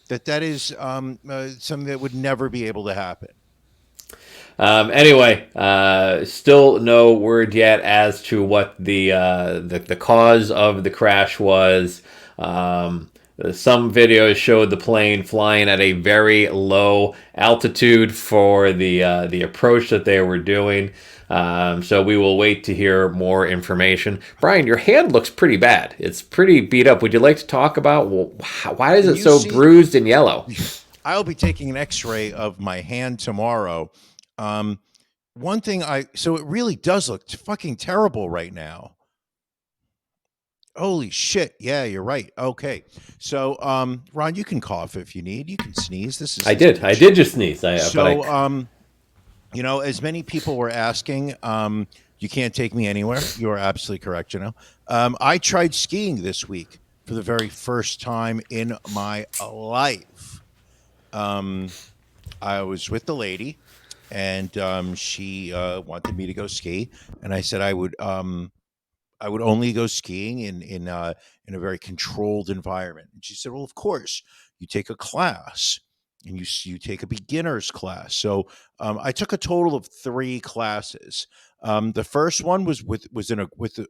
that is something that would never be able to happen. Anyway, still no word yet as to what the cause of the crash was. Some videos showed the plane flying at a very low altitude for the approach that they were doing. So we will wait to hear more information. Brian, your hand looks pretty bad. It's pretty beat up. Would you like to talk about why is it so bruised and yellow? I'll be taking an X-ray of my hand tomorrow. one thing so it really does look fucking terrible right now. Holy shit. Yeah, you're right. Okay. So, Ron, you can cough if you need. You can sneeze. This is I his did. I kitchen. did just sneeze. So, as many people were asking, you can't take me anywhere. You are absolutely correct, I tried skiing this week for the very first time in my life. I was with the lady, and she wanted me to go ski, and I said I would only go skiing in a very controlled environment. And she said, "Well, of course, you take a class, and you take a beginner's class." So I took a total of 3 classes. The first one was with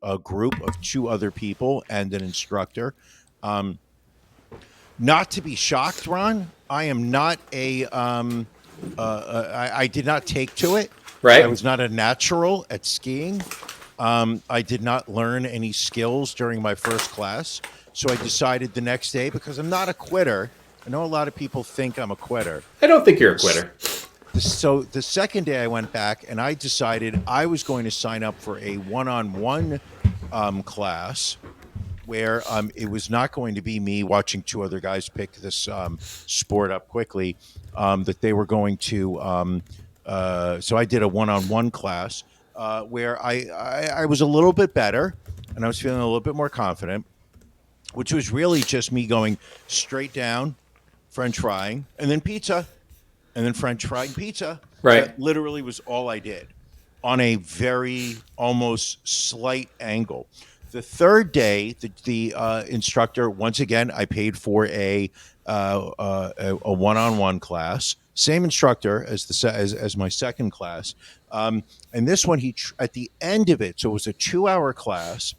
a group of 2 other people and an instructor. Not to be shocked, Ron, I am not I did not take to it. Right. I was not a natural at skiing. I did not learn any skills during my first class. So I decided the next day, because I'm not a quitter. I know a lot of people think I'm a quitter. I don't think you're a quitter. So the second day I went back and I decided I was going to sign up for a one-on-one class where it was not going to be me watching 2 other guys pick this sport up quickly, that they were going to. So I did a one-on-one class where I was a little bit better and I was feeling a little bit more confident, which was really just me going straight down, French frying, and then pizza, and then French frying pizza. Right. That literally was all I did on a very almost slight angle. The third day, the instructor, once again, I paid for a one-on-one class. Same instructor as my second class, and this one at the end of it. So it was a 2-hour class,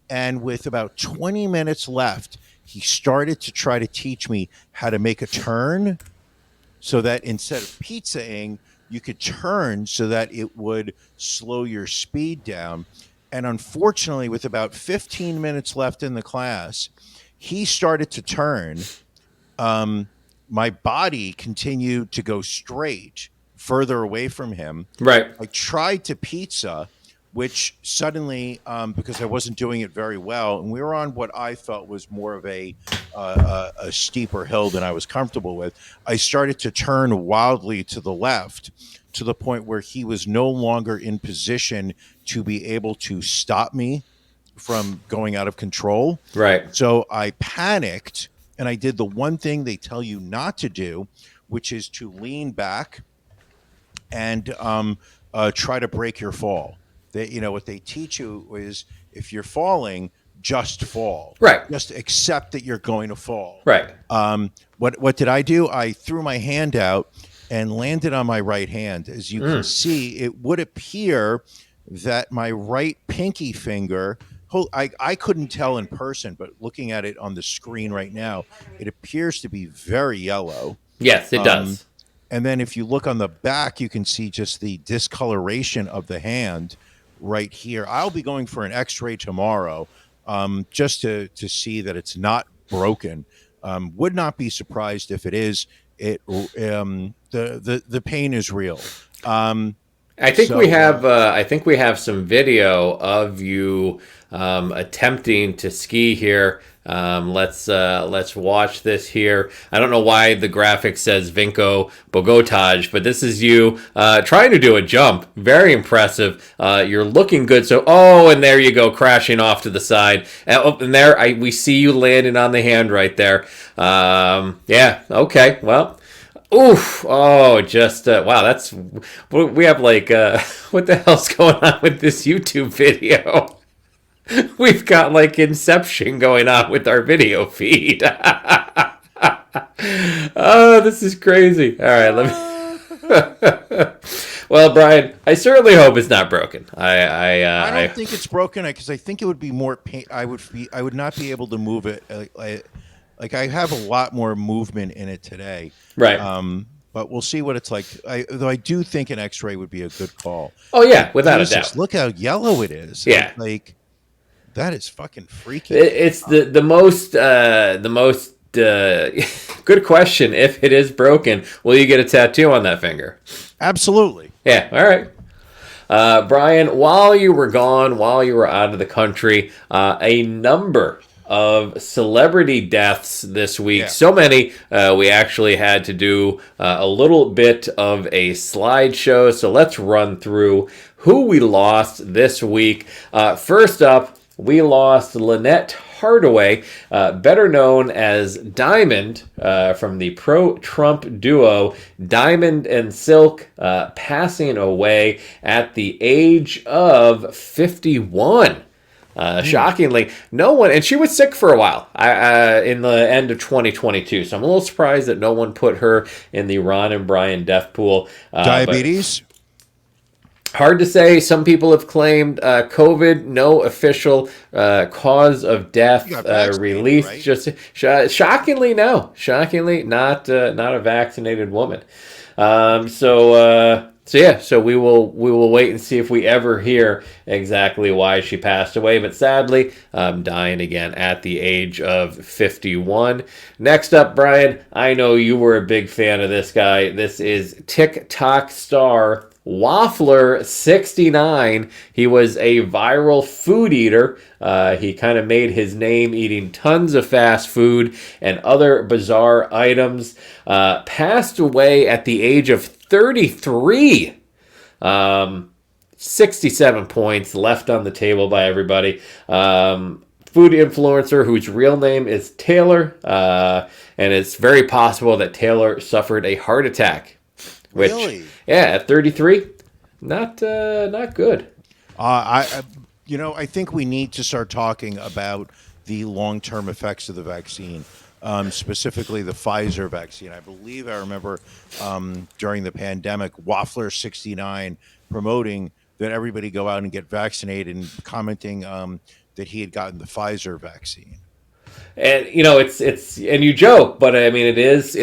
and with about 20 minutes left, he started to try to teach me how to make a turn, so that instead of pizzaing, you could turn so that it would slow your speed down. And unfortunately, with about 15 minutes left in the class, he started to turn. My body continued to go straight, further away from him. Right. I tried to pizza, which suddenly, because I wasn't doing it very well, and we were on what I felt was more of a steeper hill than I was comfortable with, I started to turn wildly to the left, to the point where he was no longer in position to be able to stop me from going out of control. Right. So I panicked, and I did the one thing they tell you not to do, which is to lean back and try to break your fall. What they teach you is, if you're falling, just fall. Right. Just accept that you're going to fall. Right. What did I do? I threw my hand out and landed on my right hand. As you can see, it would appear that my right pinky finger, I couldn't tell in person, but looking at it on the screen right now, it appears to be very yellow. Yes, it does. And then if you look on the back, you can see just the discoloration of the hand right here. I'll be going for an x-ray tomorrow, just to see that it's not broken. Would not be surprised if it is. The pain is real. I think we have some video of you attempting to ski here. Let's watch this here. I don't know why the graphic says Vinko Bogotaj, but this is you trying to do a jump. Very impressive. You're looking good. So, and there you go, crashing off to the side. And there we see you landing on the hand right there. Yeah. Okay. Well. Oof! Oh, just wow! That's we have like what the hell's going on with this YouTube video? We've got like Inception going on with our video feed. Oh, this is crazy! All right, let me. Well, Brian, I certainly hope it's not broken. I don't think it's broken, because I think it would be more pain. I would not be able to move it. Like I have a lot more movement in it today. Right. But we'll see what it's like. Though I do think an x-ray would be a good call. Oh yeah, without a doubt. Look how yellow it is. Yeah. Like that is fucking freaky. It's the most good question. If it is broken, will you get a tattoo on that finger? Absolutely. Yeah. All right. Brian, while you were gone, while you were out of the country, a number of celebrity deaths this week. Yeah. So many, we actually had to do a little bit of a slideshow. So let's run through who we lost this week. First up, we lost Lynette Hardaway, better known as Diamond, from the pro-Trump duo Diamond and Silk, passing away at the age of 51. Shockingly, no one, and she was sick for a while in the end of 2022. So I'm a little surprised that no one put her in the Ron and Brian death pool. Diabetes? Hard to say. Some people have claimed COVID. No official cause of death released. Right? Just shockingly, no. Shockingly, not a vaccinated woman. So we will wait and see if we ever hear exactly why she passed away. But sadly, dying again at the age of 51. Next up, Brian, I know you were a big fan of this guy. This is TikTok star Waffler69. He was a viral food eater. He kind of made his name eating tons of fast food and other bizarre items. Passed away at the age of 33. 67 points left on the table by everybody. Food influencer whose real name is Taylor. And it's very possible that Taylor suffered a heart attack. Which, Really? Yeah, at 33, not good. I think we need to start talking about the long-term effects of the vaccine, specifically the Pfizer vaccine. I believe I remember during the pandemic, Waffler69 promoting that everybody go out and get vaccinated and commenting that he had gotten the Pfizer vaccine. And it's and you joke, but I mean it is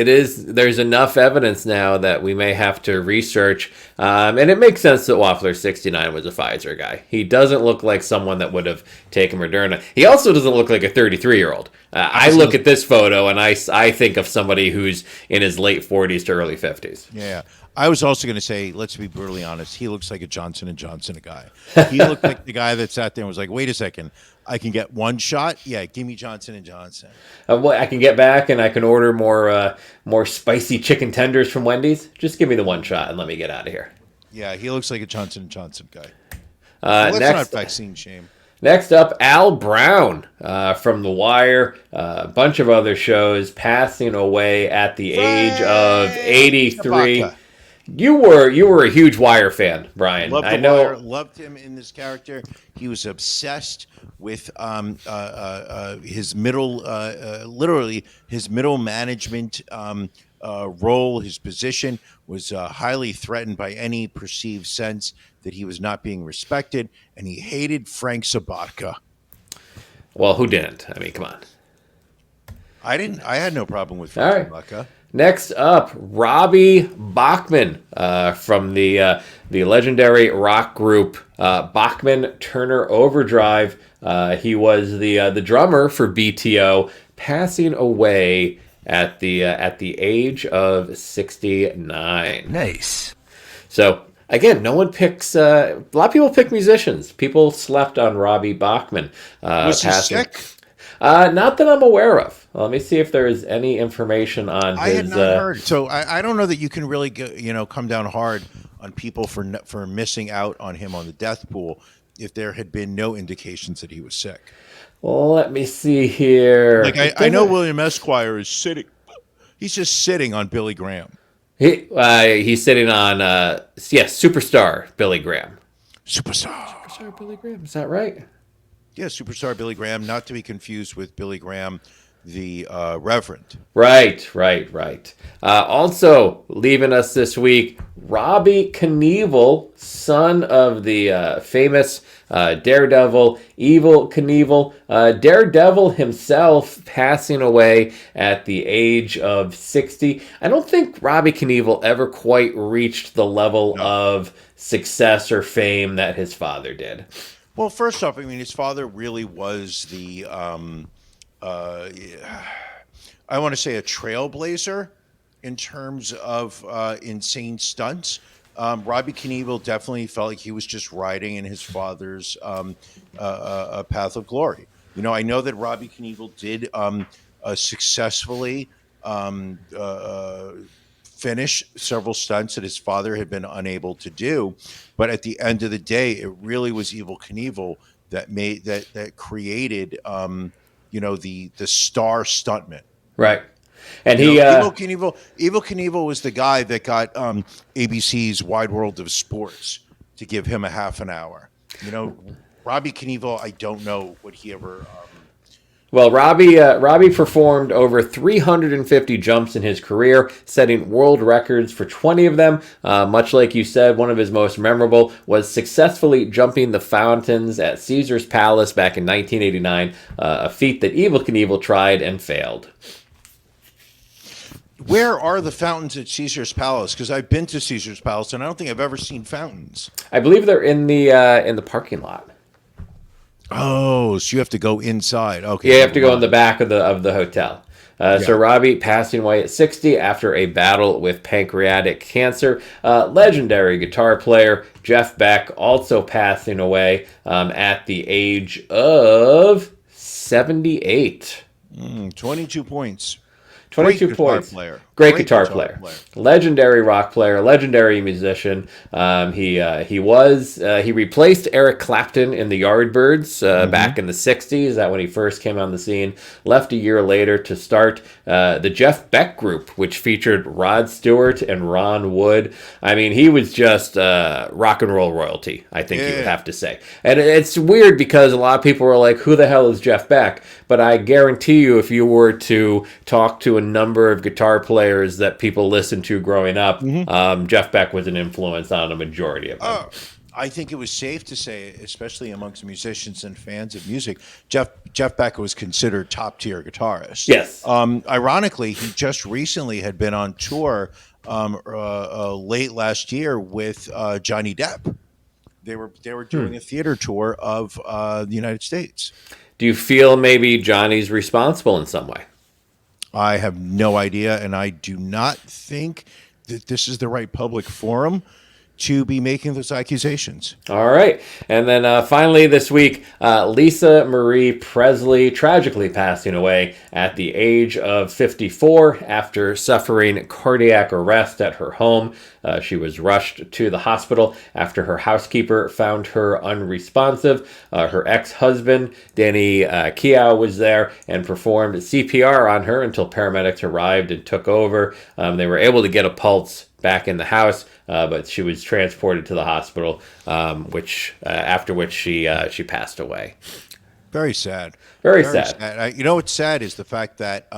there's enough evidence now that we may have to research, and it makes sense that Waffler69 was a Pfizer guy. He doesn't look like someone that would have taken Moderna. He also doesn't look like a 33-year-old. I look at this photo and I think of somebody who's in his late 40s to early 50s. Yeah. I was also going to say, let's be brutally honest. He looks like a Johnson & Johnson guy. He looked like the guy that sat there and was like, wait a second, I can get one shot? Yeah, give me Johnson & Johnson. I can get back and I can order more spicy chicken tenders from Wendy's. Just give me the one shot and let me get out of here. Yeah, he looks like a Johnson & Johnson guy. Let's not vaccine shame. Next up, Al Brown from The Wire, a bunch of other shows, passing away at the age of 83. Shabaka. You were a huge Wire fan, Brian. Loved I The know. Wire, loved him in this character. He was obsessed with his middle, literally his middle management role. His position was highly threatened by any perceived sense that he was not being respected, and he hated Frank Sabatka. Well, who didn't? I mean, come on. I didn't. I had no problem with Frank Sabatka. Next up, Robbie Bachman from the legendary rock group Bachman Turner Overdrive. He was the drummer for BTO, passing away at the age of 69. Nice. So again, no one picks. A lot of people pick musicians. People slept on Robbie Bachman. Was he sick? Not that I'm aware of. Let me see if there is any information on I his. had not heard. So I don't know that you can really come down hard on people for missing out on him on the death pool if there had been no indications that he was sick. Well, let me see here. Like I know William Esquire is sitting. He's just sitting on Billy Graham. He's sitting on superstar Billy Graham. Superstar Billy Graham, is that right? Yeah, superstar Billy Graham, not to be confused with Billy Graham, the Reverend. Right. Also leaving us this week, Robbie Knievel, son of the famous Daredevil, Evil Knievel. Daredevil himself passing away at the age of 60. I don't think Robbie Knievel ever quite reached the level of success or fame that his father did. Well, first off, I mean, his father really was the, I want to say a trailblazer in terms of insane stunts. Robbie Knievel definitely felt like he was just riding in his father's path of glory. I know that Robbie Knievel did successfully um, uh, uh, finish several stunts that his father had been unable to do, but at the end of the day, it really was Evil Knievel that created the star stuntman. Right. And Evil Knievel was the guy that got ABC's Wide World of Sports to give him a half an hour. Robbie Knievel, I don't know what he ever. Well, Robbie performed over 350 jumps in his career, setting world records for 20 of them. Much like you said, one of his most memorable was successfully jumping the fountains at Caesar's Palace back in 1989, a feat that Evil Knievel tried and failed. Where are the fountains at Caesar's Palace? Because I've been to Caesar's Palace and I don't think I've ever seen fountains. I believe they're in the parking lot. Oh, so you have to go inside. Okay, Yeah, you have to go in the back of the hotel. So Robbie passing away at 60 after a battle with pancreatic cancer. Legendary guitar player Jeff Beck also passing away at the age of 78. 22 points. 22 points. Great guitar player. Legendary rock player, legendary musician. He replaced Eric Clapton in the Yardbirds back in the 60s. That when he first came on the scene. Left a year later to start the Jeff Beck Group, which featured Rod Stewart and Ron Wood. I mean, he was just rock and roll royalty, I think you would have to say. And it's weird because a lot of people were like, who the hell is Jeff Beck? But I guarantee you, if you were to talk to a number of guitar players that people listened to growing up, Jeff Beck was an influence on a majority of them. I think it was safe to say, especially amongst musicians and fans of music, Jeff Beck was considered top tier guitarist. Yes. Ironically, he just recently had been on tour late last year with Johnny Depp. They were doing a theater tour of the United States. Do you feel maybe Johnny's responsible in some way? I have no idea, and I do not think that this is the right public forum to be making those accusations. All right. And then finally this week, Lisa Marie Presley tragically passing away at the age of 54 after suffering cardiac arrest at her home. She was rushed to the hospital after her housekeeper found her unresponsive. Her ex-husband, Danny Kiao, was there and performed CPR on her until paramedics arrived and took over. They were able to get a pulse back in the house, but she was transported to the hospital, after which she passed away. Very sad. Very sad. What's sad is the fact that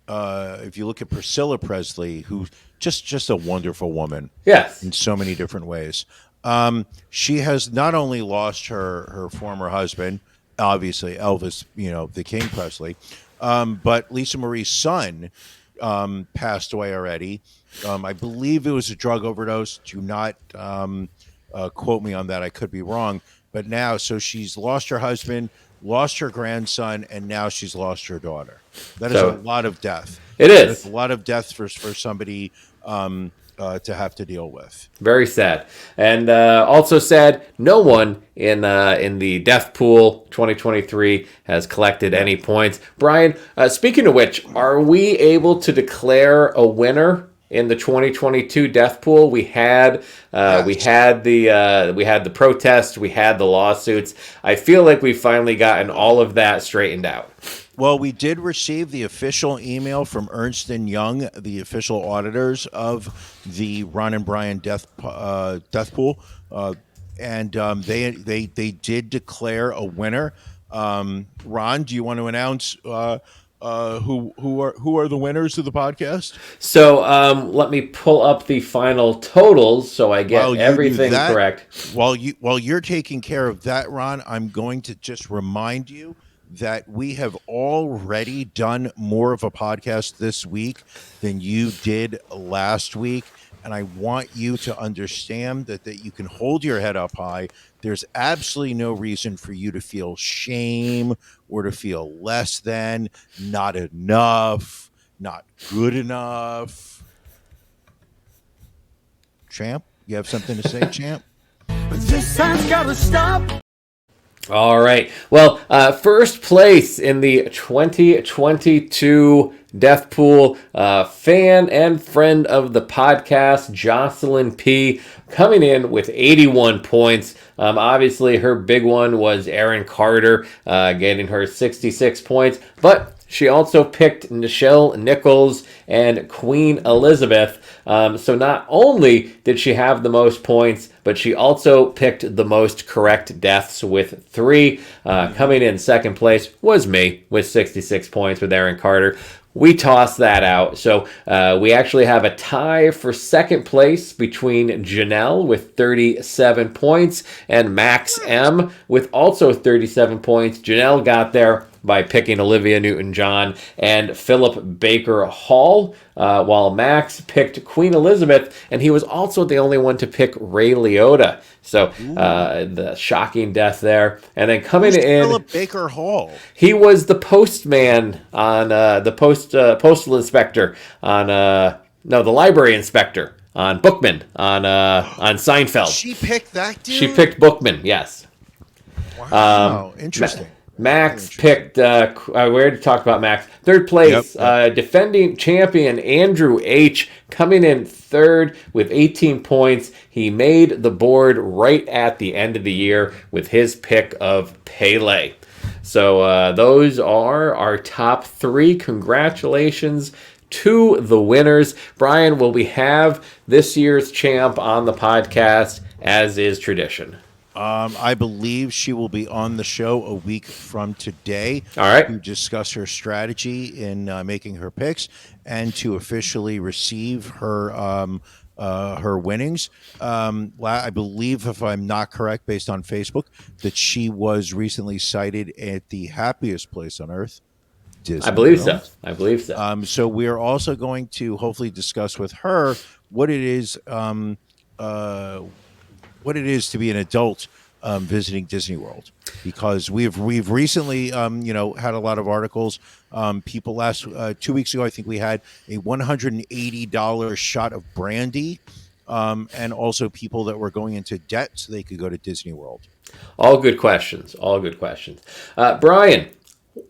if you look at Priscilla Presley, who's just a wonderful woman, yes, in so many different ways, she has not only lost her former husband, obviously Elvis, the King Presley, but Lisa Marie's son passed away already. I believe it was a drug overdose. Do not quote me on that. I could be wrong. But now, so she's lost her husband, lost her grandson, and now she's lost her daughter. That is a lot of death. It is. It's a lot of death for somebody to have to deal with. Very sad. And also sad, no one in the death pool 2023 has collected any points. Brian, speaking of which, are we able to declare a winner in the 2022 death pool? We had the protest, we had the lawsuits. I feel like we've finally gotten all of that straightened out. Well, we did receive the official email from Ernst & Young, the official auditors of the Ron and Brian death pool, and they did declare a winner. Ron, do you want to announce who are the winners of the podcast? So let me pull up the final totals so I get everything correct. While you're taking care of that, Ron, I'm going to just remind you that we have already done more of a podcast this week than you did last week. And I want you to understand that you can hold your head up high. There's absolutely no reason for you to feel shame or to feel less than, not enough, not good enough. Champ? You have something to say, champ? This time's gotta stop. All right. Well, first place in the 2022 Death Pool, fan and friend of the podcast, Jocelyn P., coming in with 81 points. Obviously, her big one was Erin Carter, getting her 66 points, but she also picked Nichelle Nichols and Queen Elizabeth. So not only did she have the most points, but she also picked the most correct deaths with 3. Coming in second place was me with 66 points with Erin Carter. We tossed that out. So we actually have a tie for second place between Janelle with 37 points and Max M with also 37 points. Janelle got there by picking Olivia Newton-John and Philip Baker Hall, while Max picked Queen Elizabeth, and he was also the only one to pick Ray Liotta. So the shocking death there. And then coming in, Philip Baker Hall. he was the postman on the postal inspector on the library inspector on Bookman on Seinfeld. She picked that dude? She picked Bookman, yes. Wow, interesting. Max picked, we already talked about Max. Third place, Yep. defending champion Andrew H. coming in third with 18 points. He made the board right at the end of the year with his pick of Pele. So those are our top 3. Congratulations to the winners. Brian, will we have this year's champ on the podcast as is tradition? I believe she will be on the show a week from today. All right. To discuss her strategy in making her picks and to officially receive her her winnings. I believe, if I'm not correct, based on Facebook, that she was recently cited at the happiest place on earth, Disney I believe World. so. I believe so. So we are also going to hopefully discuss with her what it is to be an adult visiting Disney World, because we've recently had a lot of articles. People 2 weeks ago, I think we had a $180 shot of brandy, and also people that were going into debt so they could go to Disney World. All good questions. All good questions. Brian,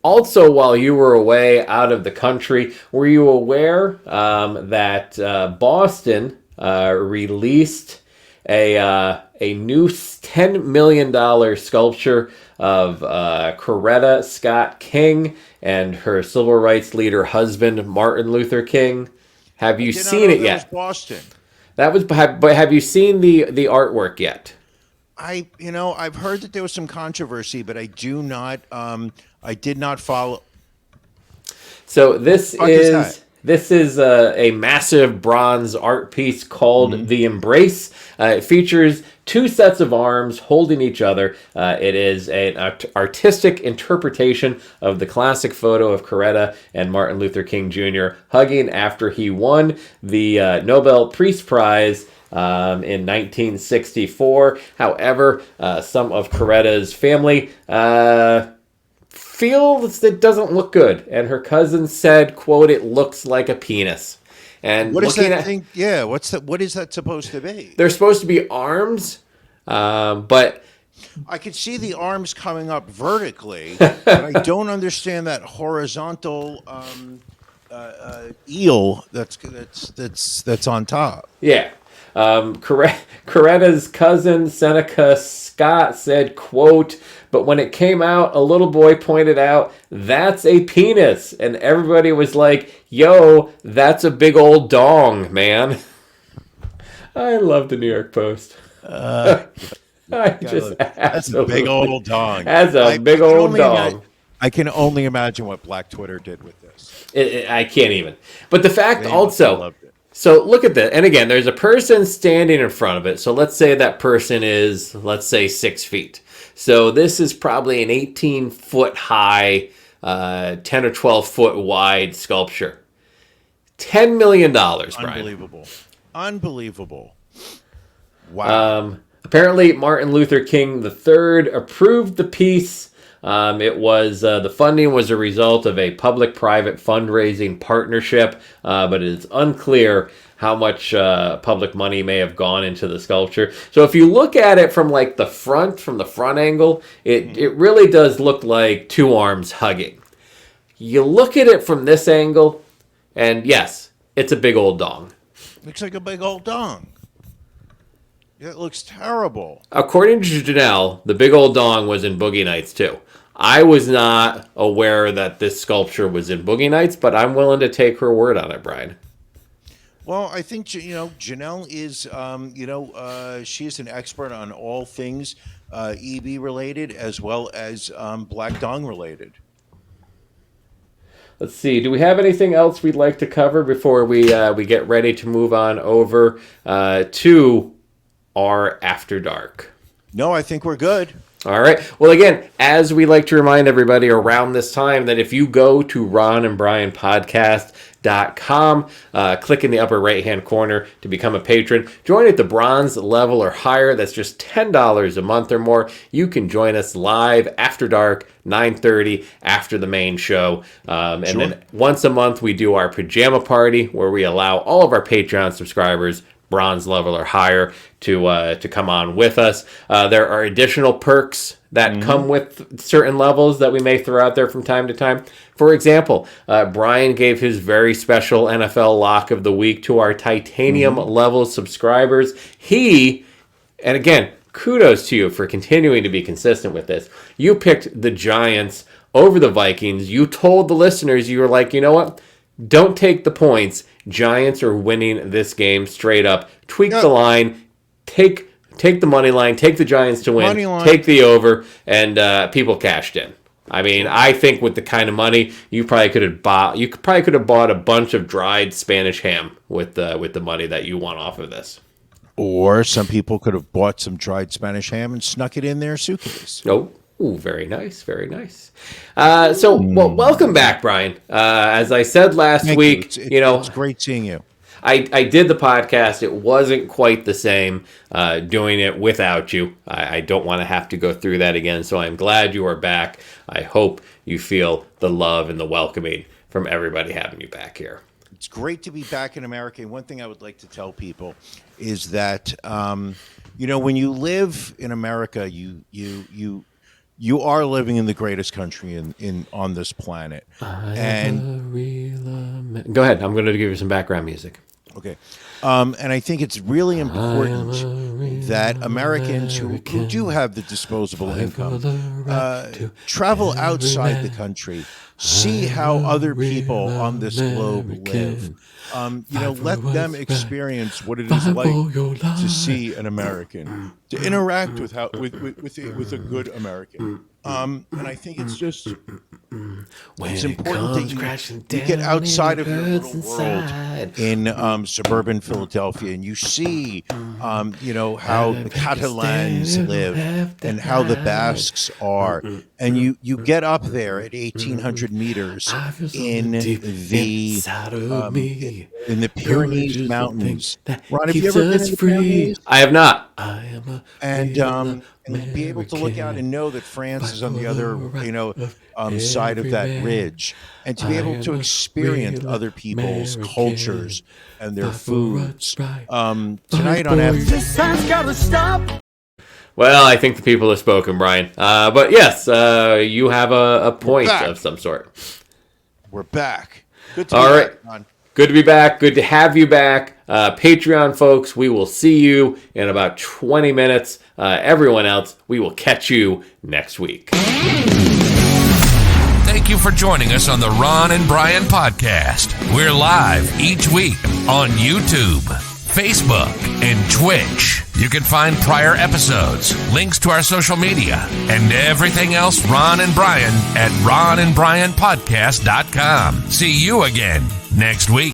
also while you were away out of the country, were you aware that Boston released a new $10 million sculpture of Coretta Scott King and her civil rights leader husband, Martin Luther King? Have you seen it yet? Boston. That was, but have you seen the artwork yet? I've heard that there was some controversy, but I do not. I did not follow. So this What the fuck is that? This is a massive bronze art piece called The Embrace. It features 2 sets of arms holding each other. It is an artistic interpretation of the classic photo of Coretta and Martin Luther King Jr. hugging after he won the Nobel Peace Prize in 1964. However, some of Coretta's family feels it doesn't look good, and her cousin said, quote, "It looks like a penis." And What is that thing? Yeah, what is that supposed to be? They're supposed to be arms, but I could see the arms coming up vertically, but I don't understand that horizontal eel that's on top. yeah. Coretta's cousin, Seneca Scott, said, quote, "But when it came out, a little boy pointed out, that's a penis." And everybody was like, "Yo, that's a big old dong, man." I love the New York Post. That's a big old dong. That's a big old dong. I can only imagine what Black Twitter did with this. I can't even. But the fact They also... loved it. So look at that. And again, there's a person standing in front of it. So let's say that person is, let's say, 6 feet. So this is probably an 18-foot high, 10 or 12-foot wide sculpture. $10 million, Brian. Unbelievable. Wow. Apparently, Martin Luther King III approved the piece. It was the funding was a result of a public-private fundraising partnership, but it is unclear how much public money may have gone into the sculpture. So if you look at it from like from the front angle, it really does look like two arms hugging. You look at it from this angle, and yes, it's a big old dong. Looks like a big old dong. It looks terrible. According to Janelle, the big old dong was in Boogie Nights too. I was not aware that this sculpture was in Boogie Nights, but I'm willing to take her word on it, Brian. Well, I think, Janelle is, she is an expert on all things EB related as well as Black Dong related. Let's see. Do we have anything else we'd like to cover before we get ready to move on over to our After Dark? No, I think we're good. All right. Well, again, as we like to remind everybody around this time, that if you go to ronandbrianpodcast.com, click in the upper right-hand corner to become a patron. Join at the bronze level or higher. That's just $10 a month or more. You can join us live after dark, 9:30 after the main show. And then once a month, we do our pajama party where we allow all of our Patreon subscribers, bronze level or higher, to come on with us. There are additional perks that come with certain levels that we may throw out there from time to time. For example, Brian gave his very special NFL lock of the week to our titanium level subscribers. And again, kudos to you for continuing to be consistent with this. You picked the Giants over the Vikings. You told the listeners, you were like, you know what? Don't take the points. Giants are winning this game straight up. Tweak the line. Take the money line. Take the Giants to win. Take the over. And people cashed in. I mean, I think with the kind of money, you probably could have bought a bunch of dried Spanish ham with the money that you won off of this. Or some people could have bought some dried Spanish ham and snuck it in their suitcase. Oh, very nice, very nice. Welcome back, Brian. As I said last week, it's great seeing you. I did the podcast. It wasn't quite the same doing it without you. I don't want to have to go through that again, so I'm glad you are back. I hope you feel the love and the welcoming from everybody having you back here. It's great to be back in America. And one thing I would like to tell people is that, when you live in America, you are living in the greatest country on this planet. Go ahead. I'm going to give you some background music. Okay. And I think it's really important that Americans who do have the disposable income travel outside the country, see how other people on this globe live. Let them experience what it is like to see an American, to interact with a good American. And I think it's just it's important that you get outside of your little world in suburban Philadelphia, and you see, how the Catalans live and how the Basques are, and you get up there at 1,800 meters in the Pyrenees Mountains. Ron, have you ever been in the Pyrenees? I have not. And be able to look out and know that France is on the other, side of that ridge, and to be able to experience other people's cultures and their foods. Tonight on This sign's gotta stop. Well, I think the people have spoken, Brian. But yes, you have a point of some sort. We're back. Good to be back, Ron. Good to be back. Good to have you back. Patreon folks, we will see you in about 20 minutes. Everyone else, we will catch you next week. Thank you for joining us on the Ron and Brian podcast. We're live each week on YouTube, Facebook, and Twitch. You can find prior episodes, links to our social media, and everything else Ron and Brian at ronandbrianpodcast.com. See you again next week.